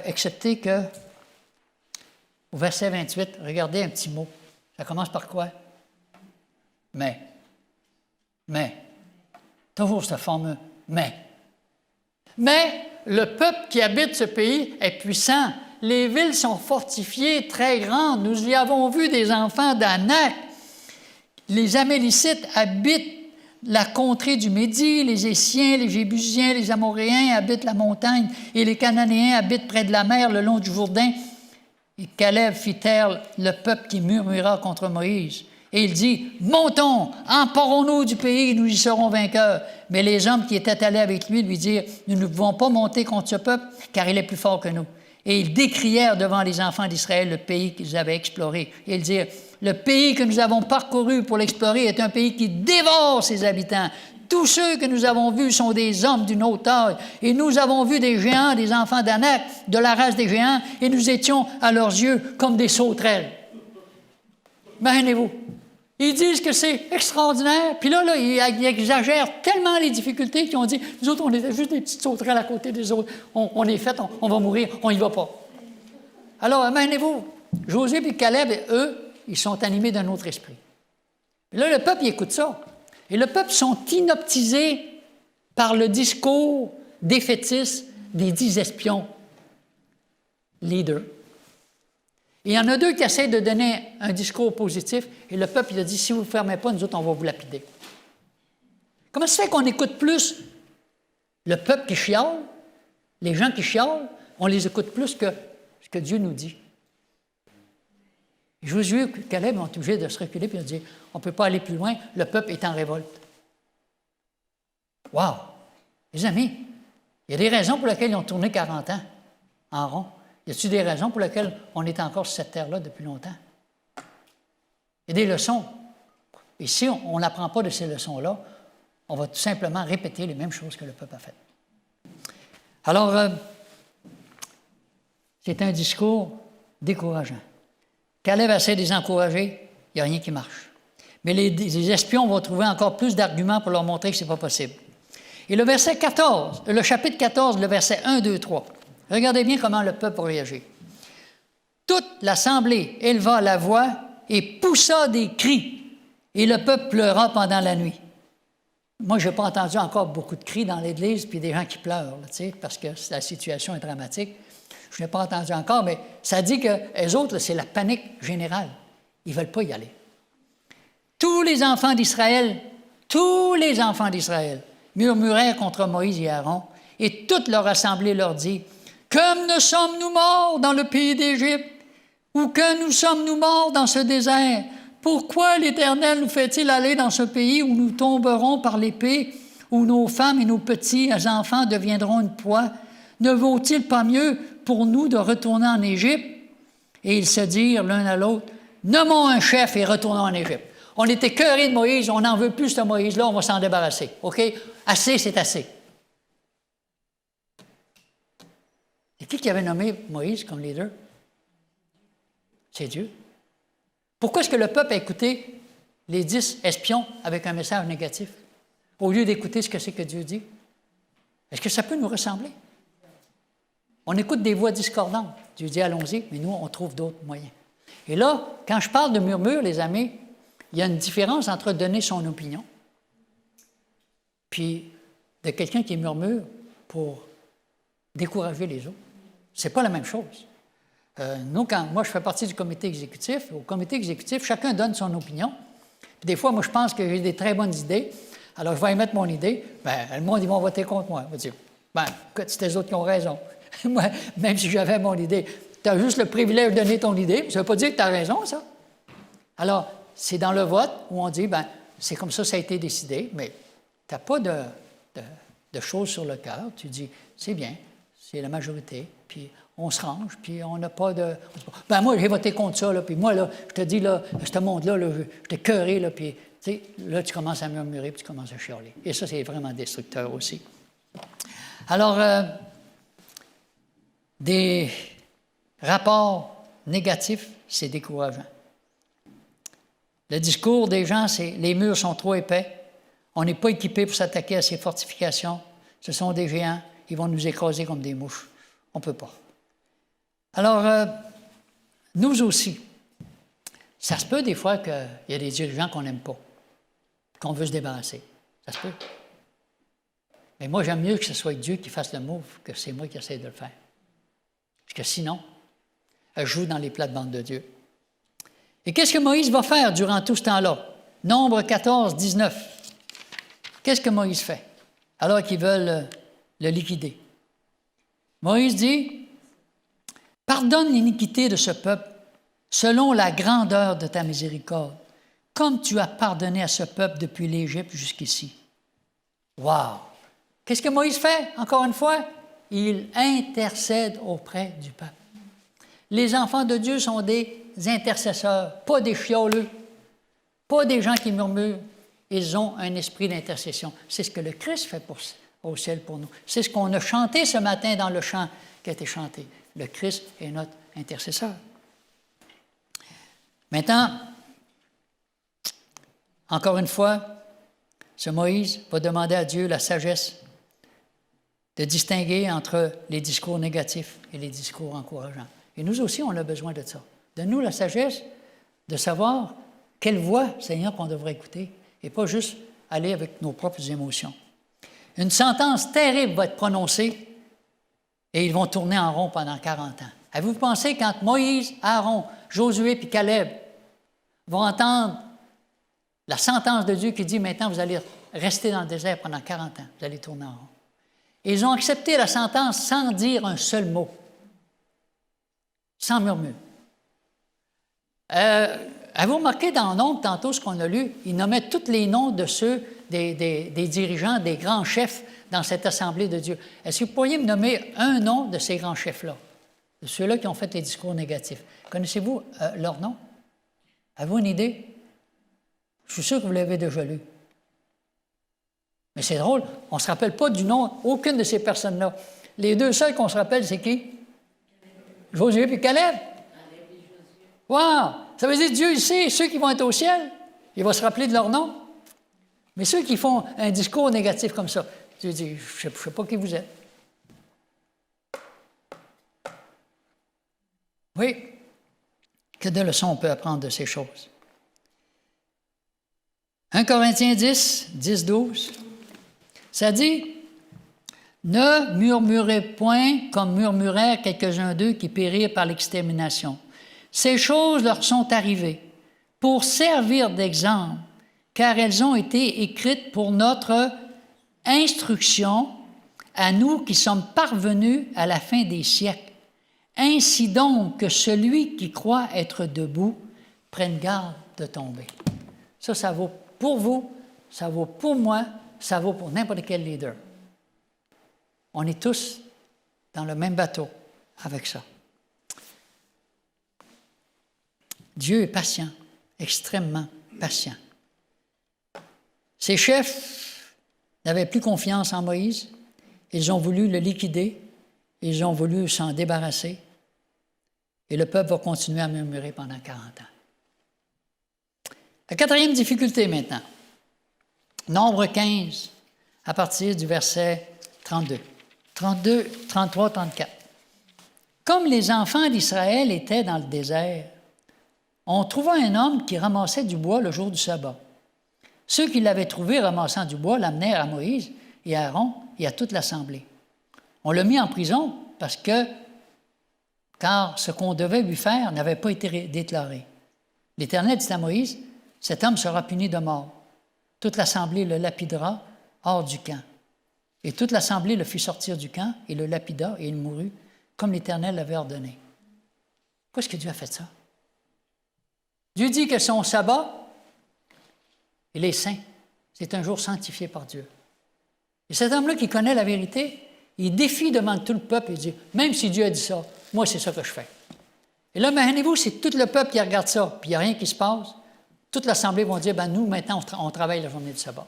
Excepté que, au verset 28, regardez un petit mot. Ça commence par quoi? Mais. Toujours cette forme mais. Mais le peuple qui habite ce pays est puissant. Les villes sont fortifiées, très grandes. Nous y avons vu des enfants d'Anak. Les Amélicites habitent la contrée du Médie, les Essiens, les Jébusiens, les Amoréens habitent la montagne, et les Cananéens habitent près de la mer, le long du Jourdain. Et Caleb fit taire le peuple qui murmura contre Moïse. Et il dit, « Montons, emparons-nous du pays, nous y serons vainqueurs. » Mais les hommes qui étaient allés avec lui lui dirent, « Nous ne pouvons pas monter contre ce peuple, car il est plus fort que nous. » Et ils décrièrent devant les enfants d'Israël le pays qu'ils avaient exploré. Et ils dirent, « Le pays que nous avons parcouru pour l'explorer est un pays qui dévore ses habitants. Tous ceux que nous avons vus sont des hommes d'une haute taille. Et nous avons vu des géants, des enfants d'Anak, de la race des géants, et nous étions à leurs yeux comme des sauterelles. » Imaginez-vous. Ils disent que c'est extraordinaire, puis là, ils exagèrent tellement les difficultés qu'ils ont dit, nous autres, on était juste des petites sauterelles à côté des autres. On est fait, on va mourir, on n'y va pas. Alors, imaginez-vous, Josué et Caleb, eux, ils sont animés d'un autre esprit. Et là, le peuple, il écoute ça. Et le peuple sont inoptisés par le discours défaitiste des 10 espions leaders. Et il y en a 2 qui essaient de donner un discours positif, et le peuple il a dit, si vous ne fermez pas, nous autres, on va vous lapider. Comment ça se fait qu'on écoute plus le peuple qui chiale, les gens qui chialent, on les écoute plus que ce que Dieu nous dit? Josué et Caleb ont été obligés de se reculer et de dire, on ne peut pas aller plus loin, le peuple est en révolte. Wow! Les amis, il y a des raisons pour lesquelles ils ont tourné 40 ans en rond. Y a-t-il des raisons pour lesquelles on est encore sur cette terre-là depuis longtemps? Il y a des leçons. Et si on n'apprend pas de ces leçons-là, on va tout simplement répéter les mêmes choses que le peuple a faites. Alors, c'est un discours décourageant. Caleb essaie de les encourager, il n'y a rien qui marche. Mais les espions vont trouver encore plus d'arguments pour leur montrer que ce n'est pas possible. Et le chapitre 14, le verset 1, 2, 3. Regardez bien comment le peuple a réagi. Toute l'assemblée éleva la voix et poussa des cris, et le peuple pleura pendant la nuit. Moi, je n'ai pas entendu encore beaucoup de cris dans l'Église, puis des gens qui pleurent, là, parce que la situation est dramatique. Je n'ai pas entendu encore, mais ça dit que les autres, c'est la panique générale. Ils ne veulent pas y aller. Tous les enfants d'Israël murmurèrent contre Moïse et Aaron, et toute leur assemblée leur dit, « Comme ne sommes-nous morts dans le pays d'Égypte, ou que nous sommes-nous morts dans ce désert? Pourquoi l'Éternel nous fait-il aller dans ce pays où nous tomberons par l'épée, où nos femmes et nos petits enfants deviendront une proie? Ne vaut-il pas mieux pour nous de retourner en Égypte? Et ils se dirent l'un à l'autre, nommons un chef et retournons en Égypte. On est écœurés de Moïse, on n'en veut plus ce Moïse-là, on va s'en débarrasser. OK? Assez, c'est assez. Et qui avait nommé Moïse comme leader? C'est Dieu. Pourquoi est-ce que le peuple a écouté les 10 espions avec un message négatif, au lieu d'écouter ce que c'est que Dieu dit? Est-ce que ça peut nous ressembler? On écoute des voix discordantes. Dieu dit, allons-y, mais nous, on trouve d'autres moyens. Et là, quand je parle de murmure, les amis, il y a une différence entre donner son opinion puis de quelqu'un qui murmure pour décourager les autres. Ce n'est pas la même chose. Moi, je fais partie du comité exécutif. Au comité exécutif, chacun donne son opinion. Puis des fois, moi, je pense que j'ai des très bonnes idées. Alors, je vais émettre mon idée. Bien, le monde, ils vont voter contre moi. Ils vont dire, bien, écoute, c'est les autres qui ont raison. Moi, même si j'avais mon idée, tu as juste le privilège de donner ton idée. Ça ne veut pas dire que tu as raison, ça. Alors, c'est dans le vote où on dit, bien, c'est comme ça a été décidé, mais tu n'as pas de choses sur le cœur. Tu dis, c'est bien, c'est la majorité, puis on se range, puis on n'a pas de... Ben moi, j'ai voté contre ça, là, puis moi, là, je te dis, là, ce monde-là, là, je t'ai cœuré, là, puis tu sais, là, tu commences à murmurer, puis tu commences à chialer. Et ça, c'est vraiment destructeur aussi. Alors, des rapports négatifs, c'est décourageant. Le discours des gens, c'est « les murs sont trop épais, on n'est pas équipé pour s'attaquer à ces fortifications, ce sont des géants, ils vont nous écraser comme des mouches. On ne peut pas. » Alors, nous aussi, ça se peut des fois qu'il y a des dirigeants qu'on n'aime pas, qu'on veut se débarrasser. Ça se peut. Mais moi, j'aime mieux que ce soit Dieu qui fasse le move que c'est moi qui essaie de le faire. Parce que sinon, je joue dans les plates-bandes de Dieu. Et qu'est-ce que Moïse va faire durant tout ce temps-là? Nombre 14, 19. Qu'est-ce que Moïse fait alors qu'ils veulent le liquider? Moïse dit, « Pardonne l'iniquité de ce peuple selon la grandeur de ta miséricorde, comme tu as pardonné à ce peuple depuis l'Égypte jusqu'ici. » Wow! Qu'est-ce que Moïse fait, encore une fois? Il intercède auprès du peuple. Les enfants de Dieu sont des intercesseurs, pas des chioleux, pas des gens qui murmurent. Ils ont un esprit d'intercession. C'est ce que le Christ fait au ciel pour nous. C'est ce qu'on a chanté ce matin dans le chant qui a été chanté. Le Christ est notre intercesseur. Maintenant, encore une fois, ce Moïse va demander à Dieu la sagesse de distinguer entre les discours négatifs et les discours encourageants. Et nous aussi, on a besoin de ça. Donne-nous la sagesse de savoir quelle voix, Seigneur, qu'on devrait écouter et pas juste aller avec nos propres émotions. Une sentence terrible va être prononcée et ils vont tourner en rond pendant 40 ans. Avez-vous pensé quand Moïse, Aaron, Josué et Caleb vont entendre la sentence de Dieu qui dit maintenant vous allez rester dans le désert pendant 40 ans, vous allez tourner en rond. Et ils ont accepté la sentence sans dire un seul mot, sans murmure. Avez-vous remarqué dans Nombre, tantôt, ce qu'on a lu? Il nommait tous les noms de ceux, des dirigeants, des grands chefs dans cette assemblée de Dieu. Est-ce que vous pourriez me nommer un nom de ces grands chefs-là, de ceux-là qui ont fait les discours négatifs? Connaissez-vous leur nom? Avez-vous une idée? Je suis sûr que vous l'avez déjà lu. Mais c'est drôle, on ne se rappelle pas du nom aucune de ces personnes-là. Les deux seuls qu'on se rappelle, c'est qui? Josué et Caleb. Wow! Ça veut dire que Dieu, il sait, ceux qui vont être au ciel, il va se rappeler de leur nom. Mais ceux qui font un discours négatif comme ça, Dieu dit, je ne sais pas qui vous êtes. Oui, que de leçons on peut apprendre de ces choses. 1 Corinthiens 10, 12, ça dit, « Ne murmurez point comme murmurèrent quelques-uns d'eux qui périrent par l'extermination. Ces choses leur sont arrivées pour servir d'exemple, car elles ont été écrites pour notre instruction à nous qui sommes parvenus à la fin des siècles. Ainsi donc que celui qui croit être debout prenne garde de tomber. Ça vaut pour vous, ça vaut pour moi, ça vaut pour n'importe quel leader. On est tous dans le même bateau avec ça. Dieu est patient, extrêmement patient. Ses chefs n'avaient plus confiance en Moïse. Ils ont voulu le liquider. Ils ont voulu s'en débarrasser. Et le peuple va continuer à murmurer pendant 40 ans. La quatrième difficulté maintenant. Nombre 15, à partir du verset 32. 32, 33, 34. Comme les enfants d'Israël étaient dans le désert, on trouva un homme qui ramassait du bois le jour du sabbat. Ceux qui l'avaient trouvé ramassant du bois l'amenèrent à Moïse et à Aaron et à toute l'assemblée. On l'a mis en prison car ce qu'on devait lui faire n'avait pas été déclaré. L'Éternel dit à Moïse, « Cet homme sera puni de mort. Toute l'assemblée le lapidera hors du camp. » Et toute l'assemblée le fit sortir du camp et le lapida et il mourut, comme l'Éternel l'avait ordonné. Pourquoi est-ce que Dieu a fait ça? Dieu dit que son sabbat, il est saint. C'est un jour sanctifié par Dieu. Et cet homme-là qui connaît la vérité, il défie devant tout le peuple et dit, même si Dieu a dit ça, moi, c'est ça que je fais. Et là, imaginez-vous, c'est tout le peuple qui regarde ça, puis il n'y a rien qui se passe. Toute l'assemblée va dire, nous, maintenant, on travaille la journée du sabbat.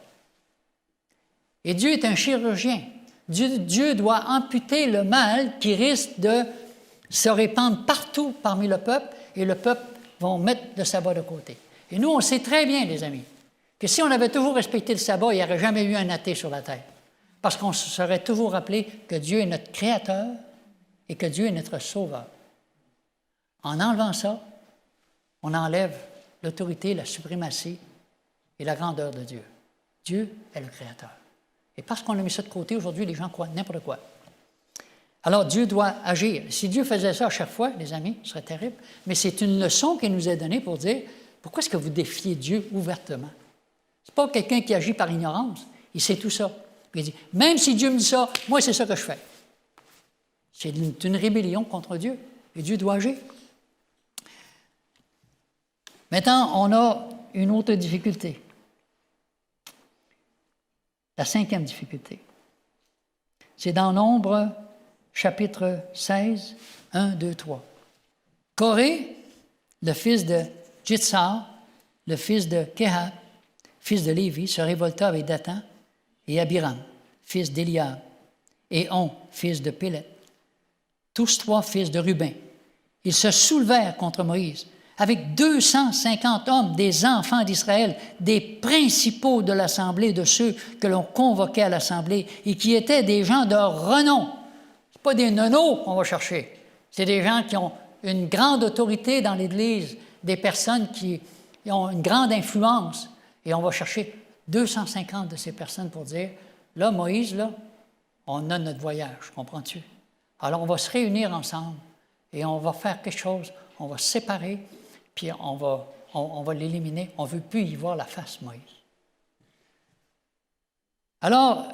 Et Dieu est un chirurgien. Dieu doit amputer le mal qui risque de se répandre partout parmi le peuple, et le peuple va mettre le sabbat de côté. Et nous, on sait très bien, les amis, que si on avait toujours respecté le sabbat, il n'y aurait jamais eu un athée sur la terre. Parce qu'on se serait toujours rappelé que Dieu est notre Créateur et que Dieu est notre Sauveur. En enlevant ça, on enlève l'autorité, la suprématie et la grandeur de Dieu. Dieu est le Créateur. Et parce qu'on a mis ça de côté, aujourd'hui, les gens croient n'importe quoi. Alors, Dieu doit agir. Si Dieu faisait ça à chaque fois, les amis, ce serait terrible. Mais c'est une leçon qu'il nous a donnée pour dire, pourquoi est-ce que vous défiez Dieu ouvertement? Ce n'est pas quelqu'un qui agit par ignorance. Il sait tout ça. Il dit, même si Dieu me dit ça, moi, c'est ça que je fais. C'est une rébellion contre Dieu. Et Dieu doit agir. Maintenant, on a une autre difficulté. La cinquième difficulté. C'est dans Nombre, chapitre 16, 1, 2, 3. Coré, le fils de Jitsar, le fils de Kehat, fils de Lévi, se révolta avec Dathan et Abiram, fils d'Éliab, et On, fils de Pélet, tous trois fils de Ruben. Ils se soulevèrent contre Moïse avec 250 hommes, des enfants d'Israël, des principaux de l'assemblée, de ceux que l'on convoquait à l'assemblée et qui étaient des gens de renom. Ce pas des nonos qu'on va chercher, c'est des gens qui ont une grande autorité dans l'Église, des personnes qui ont une grande influence. Et on va chercher 250 de ces personnes pour dire, là, Moïse, là, on a notre voyage, comprends-tu? Alors, on va se réunir ensemble et on va faire quelque chose, on va se séparer, puis on va l'éliminer. On ne veut plus y voir la face, Moïse. Alors,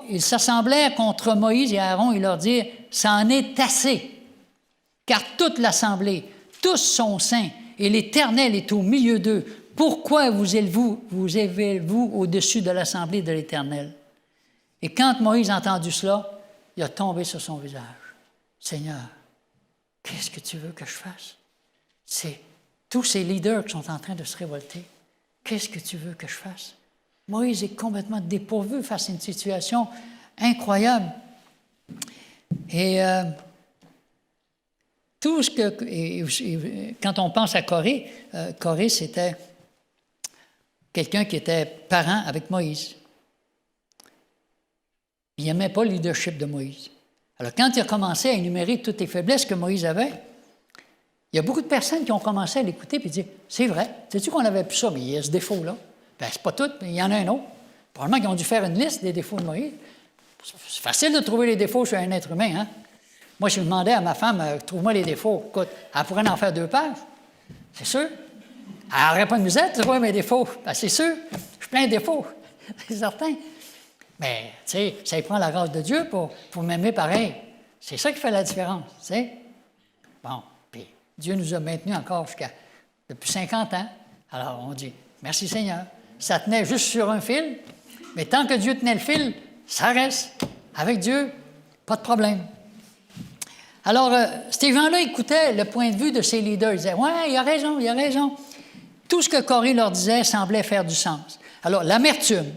ils s'assemblèrent contre Moïse et Aaron et leur dirent, ça en est assez, car toute l'assemblée, tous sont saints, et l'Éternel est au milieu d'eux. Pourquoi vous élevez-vous au-dessus de l'assemblée de l'Éternel? Et quand Moïse a entendu cela, il a tombé sur son visage. Seigneur, qu'est-ce que tu veux que je fasse? C'est tous ces leaders qui sont en train de se révolter. Qu'est-ce que tu veux que je fasse? Moïse est complètement dépourvu face à une situation incroyable. Et quand on pense à Coré, Coré, c'était quelqu'un qui était parent avec Moïse. Il n'aimait pas le leadership de Moïse. Alors, quand il a commencé à énumérer toutes les faiblesses que Moïse avait, il y a beaucoup de personnes qui ont commencé à l'écouter et dire, c'est vrai, sais-tu qu'on avait plus ça, mais il y a ce défaut-là. Bien, c'est pas tout, mais il y en a un autre. Probablement qu'ils ont dû faire une liste des défauts de Moïse. C'est facile de trouver les défauts chez un être humain, hein? Moi, je demandais à ma femme, trouve-moi les défauts. Écoute, elle pourrait en faire 2 pages. C'est sûr. Elle n'aurait pas de misère de trouver mes défauts. Ben, c'est sûr. Je suis plein de défauts. C'est certain. Mais, tu sais, ça y prend la grâce de Dieu pour m'aimer pareil. C'est ça qui fait la différence, tu sais. Bon, puis Dieu nous a maintenus encore depuis 50 ans Alors, on dit, merci Seigneur. Ça tenait juste sur un fil, mais tant que Dieu tenait le fil, ça reste. Avec Dieu, pas de problème. Alors, ces gens-là écoutaient le point de vue de ces leaders. Ils disaient, ouais, il a raison, il a raison. Tout ce que Corée leur disait semblait faire du sens. Alors, l'amertume,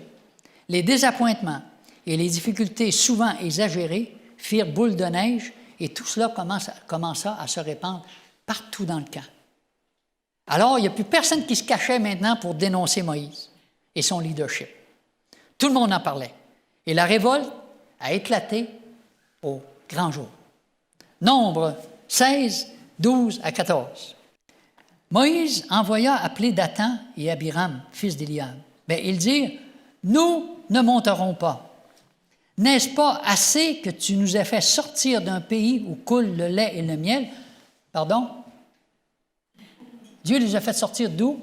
les désappointements et les difficultés souvent exagérées firent boule de neige et tout cela commença à se répandre partout dans le camp. Alors, il n'y a plus personne qui se cachait maintenant pour dénoncer Moïse et son leadership. Tout le monde en parlait. Et la révolte a éclaté au grand jour. Nombre 16, 12 à 14. Moïse envoya appeler Dathan et Abiram, fils d'Éliab. Mais ils dirent, « Nous ne monterons pas. N'est-ce pas assez que tu nous aies fait sortir d'un pays où coule le lait et le miel? » Pardon? Dieu les a fait sortir d'où?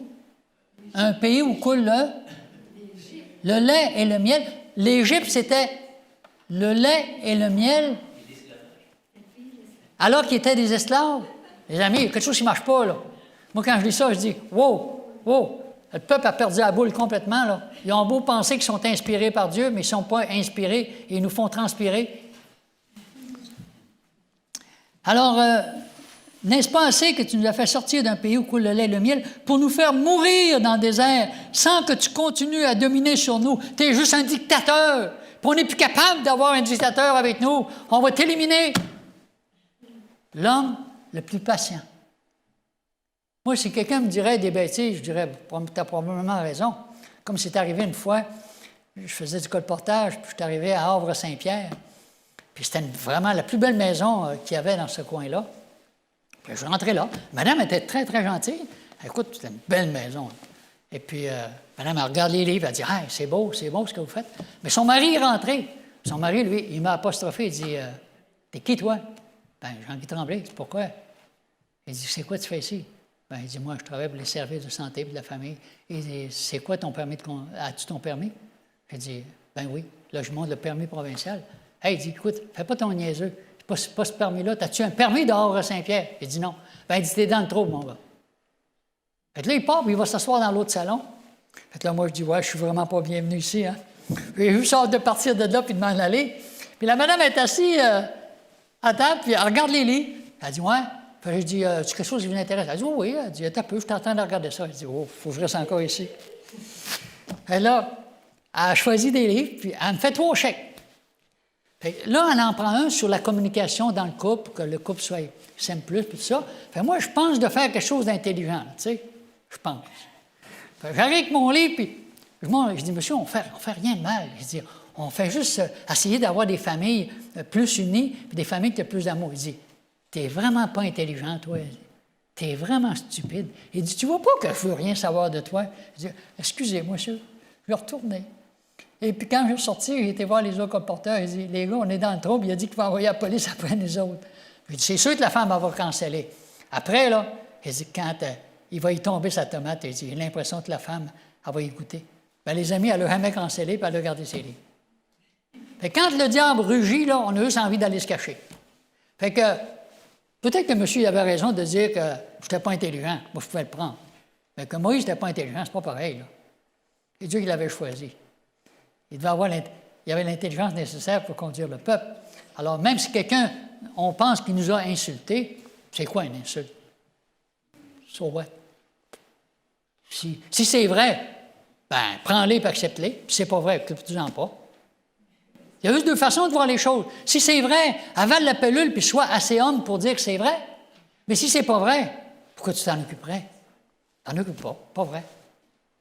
Un pays où coule le lait et le miel. L'Égypte, c'était le lait et le miel, alors qu'ils étaient des esclaves. Les amis, il y a quelque chose qui ne marche pas, là. Moi, quand je lis ça, je dis, wow, le peuple a perdu la boule complètement, là. Ils ont beau penser qu'ils sont inspirés par Dieu, mais ils ne sont pas inspirés et ils nous font transpirer. Alors, n'est-ce pas assez que tu nous as fait sortir d'un pays où coule le lait et le miel pour nous faire mourir dans le désert sans que tu continues à dominer sur nous? Tu es juste un dictateur. Puis on n'est plus capable d'avoir un dictateur avec nous. On va t'éliminer. L'homme le plus patient. Moi, si quelqu'un me dirait des bêtises, je dirais, tu as probablement raison. Comme c'est arrivé une fois, je faisais du colportage, puis je suis arrivé à Havre-Saint-Pierre. Puis c'était vraiment la plus belle maison qu'il y avait dans ce coin-là. Puis je suis rentré là. Madame était très, très gentille. Écoute, c'était une belle maison. Et puis, madame, elle regarde les livres, elle dit, « Hey, c'est beau ce que vous faites. » Mais son mari est rentré. Son mari, lui, il m'a apostrophé, il dit, « T'es qui, toi? » « Ben, Jean-Guy Tremblay. C'est pourquoi? Il dit, « C'est quoi tu fais ici? » Ben, il dit, « Moi, je travaille pour les services de santé et de la famille. » Il dit, « C'est quoi ton permis? As-tu ton permis? » J'ai dit, « Ben oui. » Là, je montre le permis provincial. Hey, il dit, « Écoute, fais pas ton niaiseux. C'est pas ce permis-là. As-tu un permis de Havre-Saint-Pierre? » Il dit, « Non. » Ben, il dit, « T'es dans le trouble, mon gars. » Fait que là, il part, puis il va s'asseoir dans l'autre salon. Fait que là, moi, je dis, « Ouais, je suis vraiment pas bienvenu ici, hein. » Puis j'ai juste hâte de partir de là puis de m'en aller. Puis la madame est assise à table, puis elle regarde les lits. Elle dit, « Ouais. » Puis je dis, « C'est quelque chose qui vous intéresse? » Elle dit, « Oh, oui. » Elle dit, « Attends un peu, je suis en train de regarder ça. » Elle dit, « Oh, il faut que je reste encore ici. » Et là, elle a choisi des livres, puis elle me fait 3 chèques. Fait que là, elle en prend un sur la communication dans le couple, que le couple soit s'aime plus, puis tout ça. Fait que moi, je pense de faire quelque chose d'intelligent, tu sais. Je pense. Fait que j'arrive avec mon livre, puis je dis, « Monsieur, on fait rien de mal. » Je dis, « On fait juste essayer d'avoir des familles plus unies, puis des familles qui ont plus d'amour. » Il dit, « T'es vraiment pas intelligent, toi. T'es vraiment stupide. » Il dit, « Tu vois pas que je veux rien savoir de toi? » Je dis, « Excusez-moi, monsieur. » Je vais retourner. Et puis quand je suis sorti, j'ai été voir les autres colporteurs. Il dit, « Les gars, on est dans le trouble. Il a dit qu'il va envoyer la police après nous autres. » Je dis, « C'est sûr que la femme va canceller. » Après, là, il dit, quand il va y tomber sa tomate, il dit, « J'ai l'impression que la femme, elle va y goûter. » Bien, les amis, elle n'a jamais cancellé, puis elle a gardé ses livres. Fait que quand le diable rugit, là, on a juste envie d'aller se cacher. Fait que peut-être que monsieur avait raison de dire que je n'étais pas intelligent. Moi, je pouvais le prendre. Mais que Moïse n'était pas intelligent, c'est pas pareil, là. C'est Dieu qui l'avait choisi. Il avait l'intelligence nécessaire pour conduire le peuple. Alors, même si quelqu'un, on pense qu'il nous a insultés, c'est quoi une insulte? So what? Si c'est vrai, ben prends-les et accepte-les. Puis c'est pas vrai, occupe-toi-en pas. Il y a juste 2 façons de voir les choses. Si c'est vrai, avale la pilule puis sois assez homme pour dire que c'est vrai. Mais si c'est pas vrai, pourquoi tu t'en occuperais? T'en occupes pas vrai.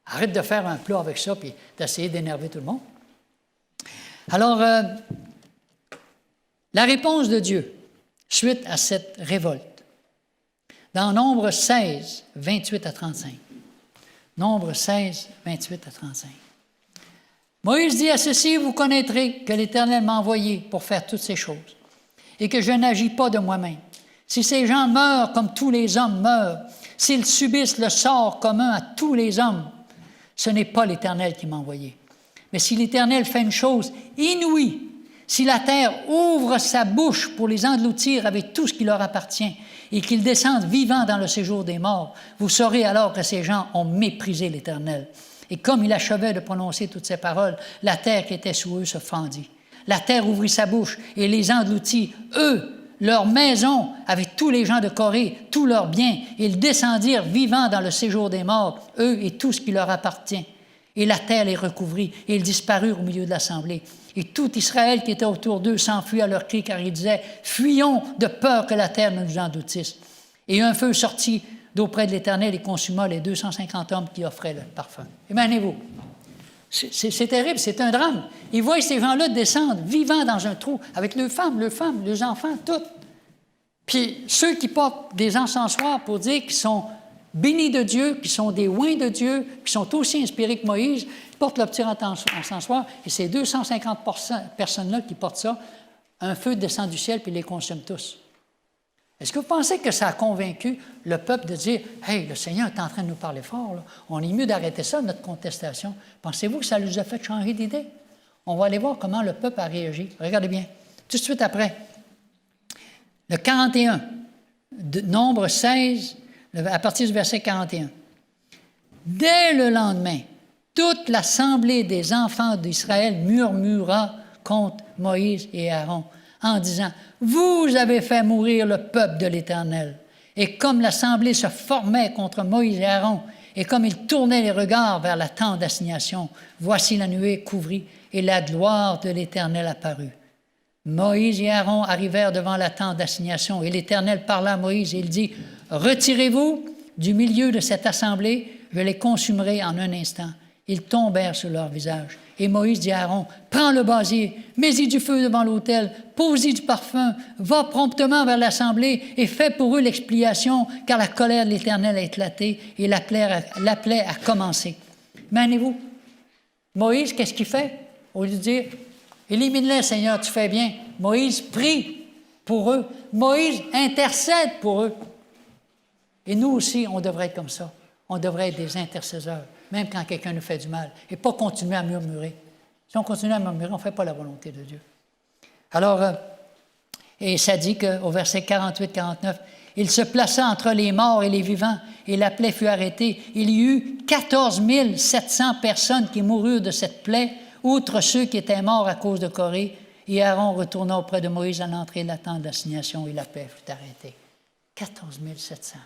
Arrête de faire un plat avec ça puis d'essayer d'énerver tout le monde. Alors, la réponse de Dieu suite à cette révolte, dans Nombre 16, 28 à 35. Nombre 16, 28 à 35. Moïse dit à ceci, vous connaîtrez que l'Éternel m'a envoyé pour faire toutes ces choses et que je n'agis pas de moi-même. Si ces gens meurent comme tous les hommes meurent, s'ils subissent le sort commun à tous les hommes, ce n'est pas l'Éternel qui m'a envoyé. Mais si l'Éternel fait une chose inouïe, Si la terre ouvre sa bouche pour les engloutir avec tout ce qui leur appartient et qu'ils descendent vivants dans le séjour des morts, vous saurez alors que ces gens ont méprisé l'Éternel. Et comme il achevait de prononcer toutes ces paroles, la terre qui était sous eux se fendit. La terre ouvrit sa bouche et les engloutit, eux, leur maison, avec tous les gens de Corée, tous leurs biens. Ils descendirent vivants dans le séjour des morts, eux et tout ce qui leur appartient. Et la terre les recouvrit, et ils disparurent au milieu de l'assemblée. Et tout Israël qui était autour d'eux s'enfuit à leur cri, car ils disaient « Fuyons de peur que la terre ne nous engloutisse. » Et un feu sortit d'auprès de l'Éternel et consuma les 250 hommes qui offraient le parfum. Imaginez-vous, c'est terrible, c'est un drame. Ils voient ces gens-là descendre, vivants dans un trou, avec leurs femmes, leurs enfants, tout. Puis ceux qui portent des encensoirs pour dire qu'ils sont bénis de Dieu, qu'ils sont des oints de Dieu, qui sont aussi inspirés que Moïse, portent leur petit encensoir, et ces 250 personnes-là qui portent ça, un feu descend du ciel puis les consume tous. Est-ce que vous pensez que ça a convaincu le peuple de dire « Hey, le Seigneur est en train de nous parler fort, là. On est mieux d'arrêter ça, notre contestation. » Pensez-vous que ça nous a fait changer d'idée? On va aller voir comment le peuple a réagi. Regardez bien. Tout de suite après, le 41, Nombre 16, à partir du verset 41. Dès le lendemain, toute l'assemblée des enfants d'Israël murmura contre Moïse et Aaron en disant « Vous avez fait mourir le peuple de l'Éternel. » Et comme l'assemblée se formait contre Moïse et Aaron, et comme ils tournaient les regards vers la tente d'assignation, voici la nuée couvrit, et la gloire de l'Éternel apparut. Moïse et Aaron arrivèrent devant la tente d'assignation, et l'Éternel parla à Moïse, et il dit « Retirez-vous du milieu de cette assemblée, je les consumerai en un instant. » Ils tombèrent sur leur visage. Et Moïse dit à Aaron, « Prends le brasier, mets-y du feu devant l'autel, pose-y du parfum, va promptement vers l'assemblée et fais pour eux l'expiation, car la colère de l'Éternel a éclaté et la plaie a commencé. » Imaginez-vous, Moïse, qu'est-ce qu'il fait? Au lieu de dire, « Élimine-les, Seigneur, tu fais bien. » Moïse prie pour eux. Moïse intercède pour eux. Et nous aussi, on devrait être comme ça. On devrait être des intercesseurs, même quand quelqu'un nous fait du mal, et pas continuer à murmurer. Si on continue à murmurer, on ne fait pas la volonté de Dieu. Alors, et ça dit qu'au verset 48-49, « Il se plaça entre les morts et les vivants, et la plaie fut arrêtée. Il y eut 14 700 personnes qui moururent de cette plaie, outre ceux qui étaient morts à cause de Corée. Et Aaron retourna auprès de Moïse à l'entrée de la tente d'assignation, et la plaie fut arrêtée. 14 700,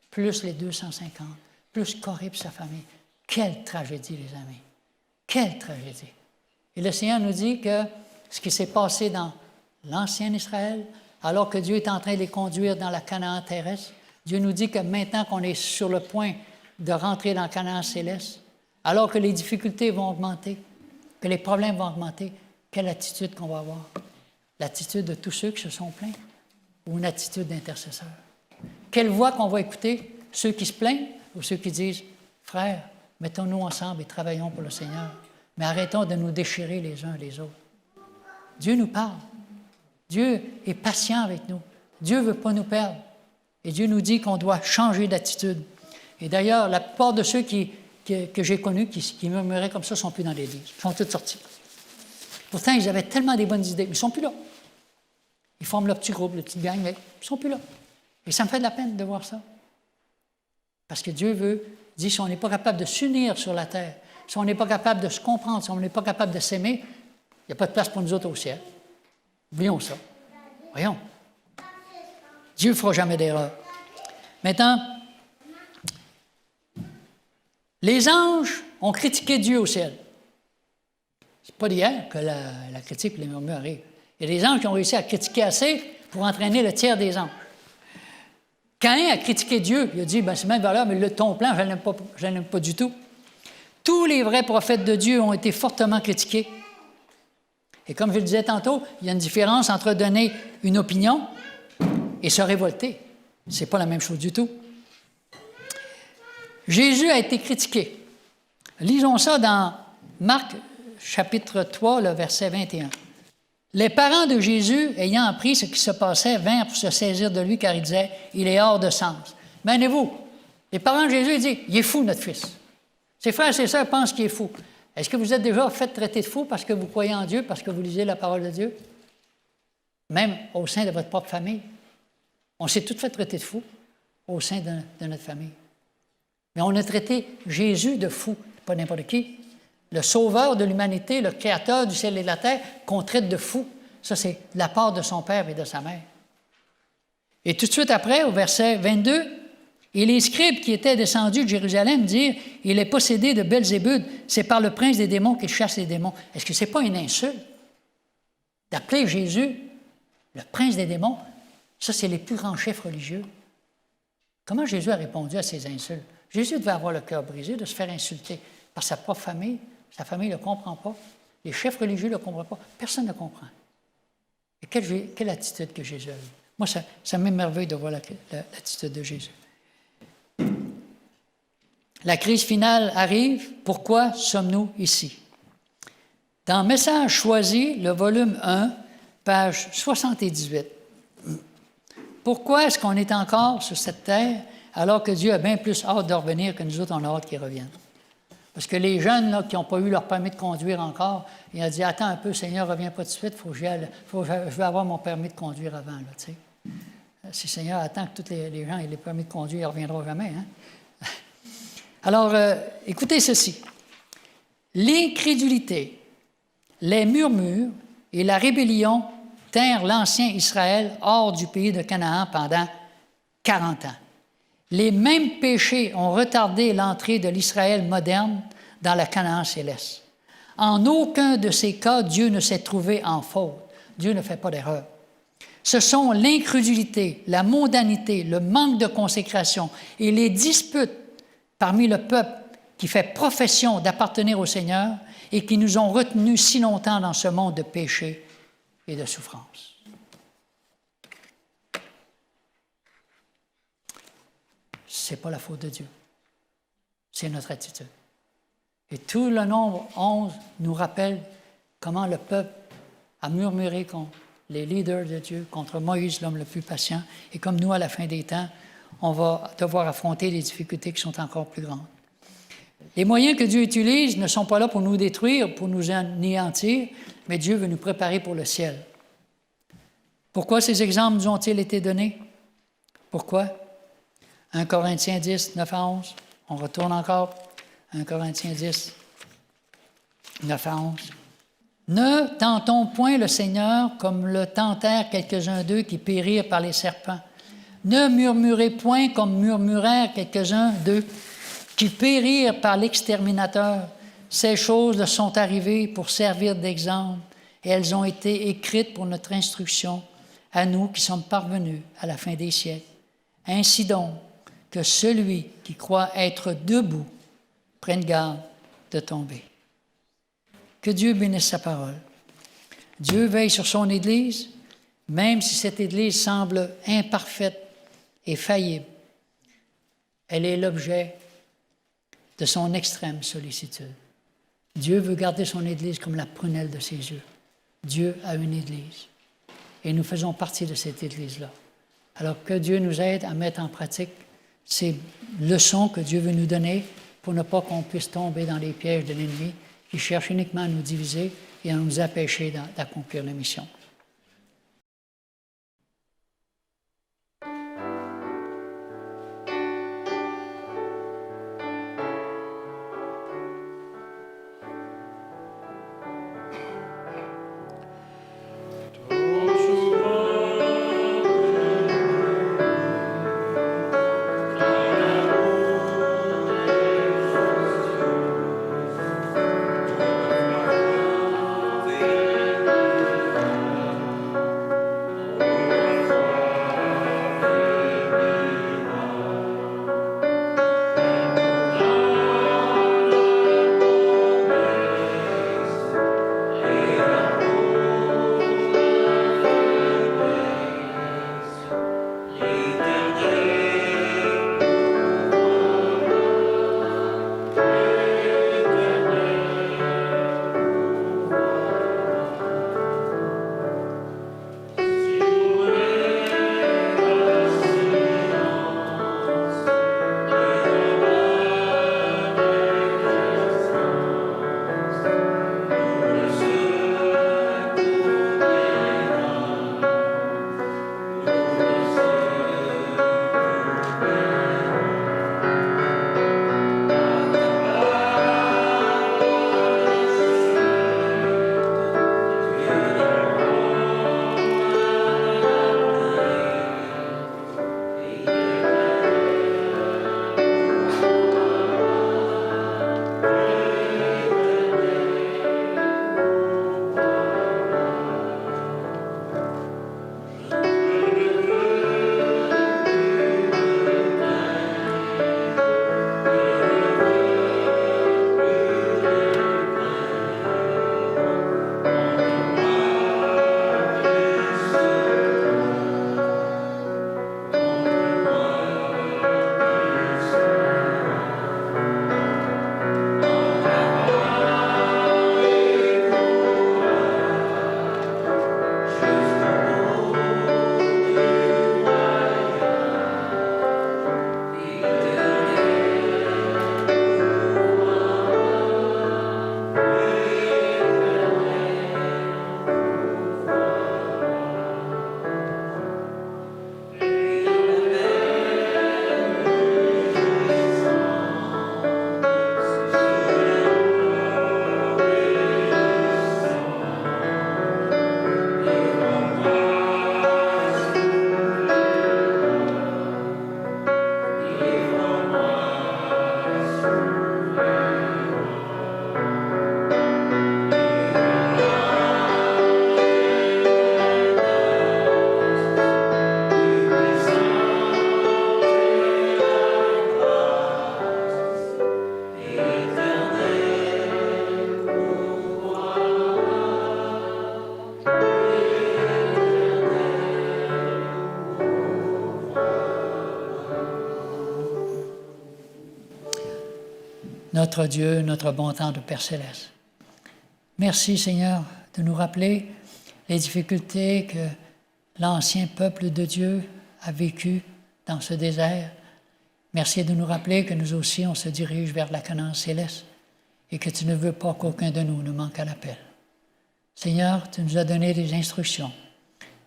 plus les 250. Plus Corée et sa famille. Quelle tragédie, les amis. Quelle tragédie. Et le Seigneur nous dit que ce qui s'est passé dans l'ancien Israël, alors que Dieu est en train de les conduire dans la Canaan terrestre, Dieu nous dit que maintenant qu'on est sur le point de rentrer dans la Canaan céleste, alors que les difficultés vont augmenter, que les problèmes vont augmenter, quelle attitude qu'on va avoir? L'attitude de tous ceux qui se sont plaints ou une attitude d'intercesseur? Quelle voix qu'on va écouter? Ceux qui se plaignent ou ceux qui disent « Frères, mettons-nous ensemble et travaillons pour le Seigneur, mais arrêtons de nous déchirer les uns les autres. » Dieu nous parle. Dieu est patient avec nous. Dieu ne veut pas nous perdre. Et Dieu nous dit qu'on doit changer d'attitude. Et d'ailleurs, la plupart de ceux que j'ai connus qui murmuraient comme ça ne sont plus dans l'Église. Ils sont tous sortis. Pourtant, ils avaient tellement des bonnes idées, mais ils ne sont plus là. Ils forment leur petit groupe, leur petite gang, mais ils ne sont plus là. Et ça me fait de la peine de voir ça. Parce que Dieu dit, si on n'est pas capable de s'unir sur la terre, si on n'est pas capable de se comprendre, si on n'est pas capable de s'aimer, il n'y a pas de place pour nous autres au ciel. Oublions ça. Voyons. Dieu ne fera jamais d'erreur. Maintenant, les anges ont critiqué Dieu au ciel. Ce n'est pas d'hier que la critique et les murmures arrivent. Il y a des anges qui ont réussi à critiquer assez pour entraîner le tiers des anges. Caïn a critiqué Dieu. Il a dit, c'est même valeur, mais ton plan, je ne l'aime pas du tout. Tous les vrais prophètes de Dieu ont été fortement critiqués. Et comme je le disais tantôt, il y a une différence entre donner une opinion et se révolter. Ce n'est pas la même chose du tout. Jésus a été critiqué. Lisons ça dans Marc, chapitre 3, le verset 21. Les parents de Jésus, ayant appris ce qui se passait, vinrent pour se saisir de lui, car ils disaient, « Il est hors de sens. » Imaginez-vous, les parents de Jésus disent, « Il est fou, notre fils. » Ses frères et ses sœurs pensent qu'il est fou. Est-ce que vous êtes déjà fait traiter de fou parce que vous croyez en Dieu, parce que vous lisez la parole de Dieu? même au sein de votre propre famille. On s'est tout fait traiter de fou au sein de notre famille. Mais on a traité Jésus de fou, pas n'importe qui. Le sauveur de l'humanité, le créateur du ciel et de la terre, qu'on traite de fou. Ça, c'est de la part de son père et de sa mère. Et tout de suite après, au verset 22, et les scribes qui étaient descendus de Jérusalem dirent, il est possédé de Belzébuth, c'est par le prince des démons qu'il chasse les démons. Est-ce que ce n'est pas une insulte d'appeler Jésus le prince des démons? Ça, c'est les plus grands chefs religieux. Comment Jésus a répondu à ces insultes? Jésus devait avoir le cœur brisé de se faire insulter par sa propre famille. Sa famille ne le comprend pas. Les chefs religieux ne le comprennent pas. Personne ne comprend. Et quelle attitude que Jésus a eue. Moi, ça m'émerveille de voir l'attitude de Jésus. La crise finale arrive. Pourquoi sommes-nous ici? Dans Message choisi, le volume 1, page 78. Pourquoi est-ce qu'on est encore sur cette terre alors que Dieu a bien plus hâte de revenir que nous autres, on a hâte qu'il revienne? Parce que les jeunes là, qui n'ont pas eu leur permis de conduire encore, ils ont dit, attends un peu, Seigneur, reviens pas tout de suite, je vais avoir mon permis de conduire avant. Là, tu sais. Si Seigneur attend que tous les gens aient les permis de conduire, il ne reviendra jamais. Hein? Alors, écoutez ceci. L'incrédulité, les murmures et la rébellion tinrent l'ancien Israël hors du pays de Canaan pendant 40 ans. Les mêmes péchés ont retardé l'entrée de l'Israël moderne dans la Canaan céleste. En aucun de ces cas, Dieu ne s'est trouvé en faute. Dieu ne fait pas d'erreur. Ce sont l'incrédulité, la mondanité, le manque de consécration et les disputes parmi le peuple qui fait profession d'appartenir au Seigneur et qui nous ont retenus si longtemps dans ce monde de péché et de souffrance. Ce n'est pas la faute de Dieu, c'est notre attitude. Et tout le nombre 11 nous rappelle comment le peuple a murmuré contre les leaders de Dieu, contre Moïse, l'homme le plus patient, et comme nous, à la fin des temps, on va devoir affronter des difficultés qui sont encore plus grandes. Les moyens que Dieu utilise ne sont pas là pour nous détruire, pour nous anéantir, mais Dieu veut nous préparer pour le ciel. Pourquoi ces exemples nous ont-ils été donnés? Pourquoi? 1 Corinthiens 10, 9 à 11. On retourne encore. 1 Corinthiens 10, 9 à 11. Ne tentons point le Seigneur comme le tentèrent quelques-uns d'eux qui périrent par les serpents. Ne murmurez point comme murmurèrent quelques-uns d'eux qui périrent par l'exterminateur. Ces choses leur sont arrivées pour servir d'exemple et elles ont été écrites pour notre instruction, à nous qui sommes parvenus à la fin des siècles. Ainsi donc, que celui qui croit être debout prenne garde de tomber. Que Dieu bénisse sa parole. Dieu veille sur son Église, même si cette Église semble imparfaite et faillible. Elle est l'objet de son extrême sollicitude. Dieu veut garder son Église comme la prunelle de ses yeux. Dieu a une Église. Et nous faisons partie de cette Église-là. Alors que Dieu nous aide à mettre en pratique ces leçons que Dieu veut nous donner pour ne pas qu'on puisse tomber dans les pièges de l'ennemi qui cherche uniquement à nous diviser et à nous empêcher d'accomplir la mission. notre Dieu, notre bon Tendre Père Céleste. Merci, Seigneur, de nous rappeler les difficultés que l'ancien peuple de Dieu a vécues dans ce désert. Merci de nous rappeler que nous aussi, on se dirige vers la Canaan céleste et que tu ne veux pas qu'aucun de nous ne manque à l'appel. Seigneur, tu nous as donné des instructions.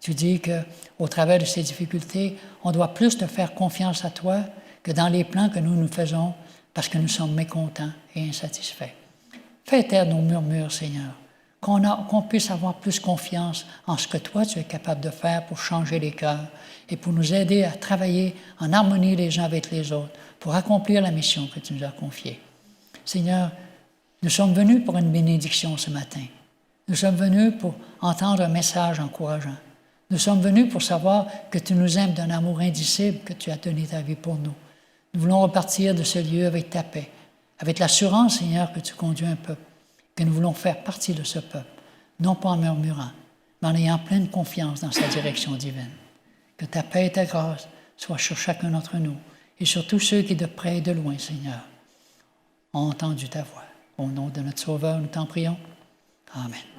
Tu dis qu'au travers de ces difficultés, on doit plus te faire confiance à toi que dans les plans que nous faisons parce que nous sommes mécontents et insatisfaits. Fais taire nos murmures, Seigneur, qu'on puisse avoir plus confiance en ce que toi, tu es capable de faire pour changer les cœurs et pour nous aider à travailler en harmonie les uns avec les autres, pour accomplir la mission que tu nous as confiée. Seigneur, nous sommes venus pour une bénédiction ce matin. Nous sommes venus pour entendre un message encourageant. Nous sommes venus pour savoir que tu nous aimes d'un amour indicible, que tu as donné ta vie pour nous. Nous voulons repartir de ce lieu avec ta paix, avec l'assurance, Seigneur, que tu conduis un peuple, que nous voulons faire partie de ce peuple, non pas en murmurant, mais en ayant pleine confiance dans sa direction divine. Que ta paix et ta grâce soient sur chacun d'entre nous et sur tous ceux qui, de près et de loin, Seigneur, ont entendu ta voix. Au nom de notre Sauveur, nous t'en prions. Amen.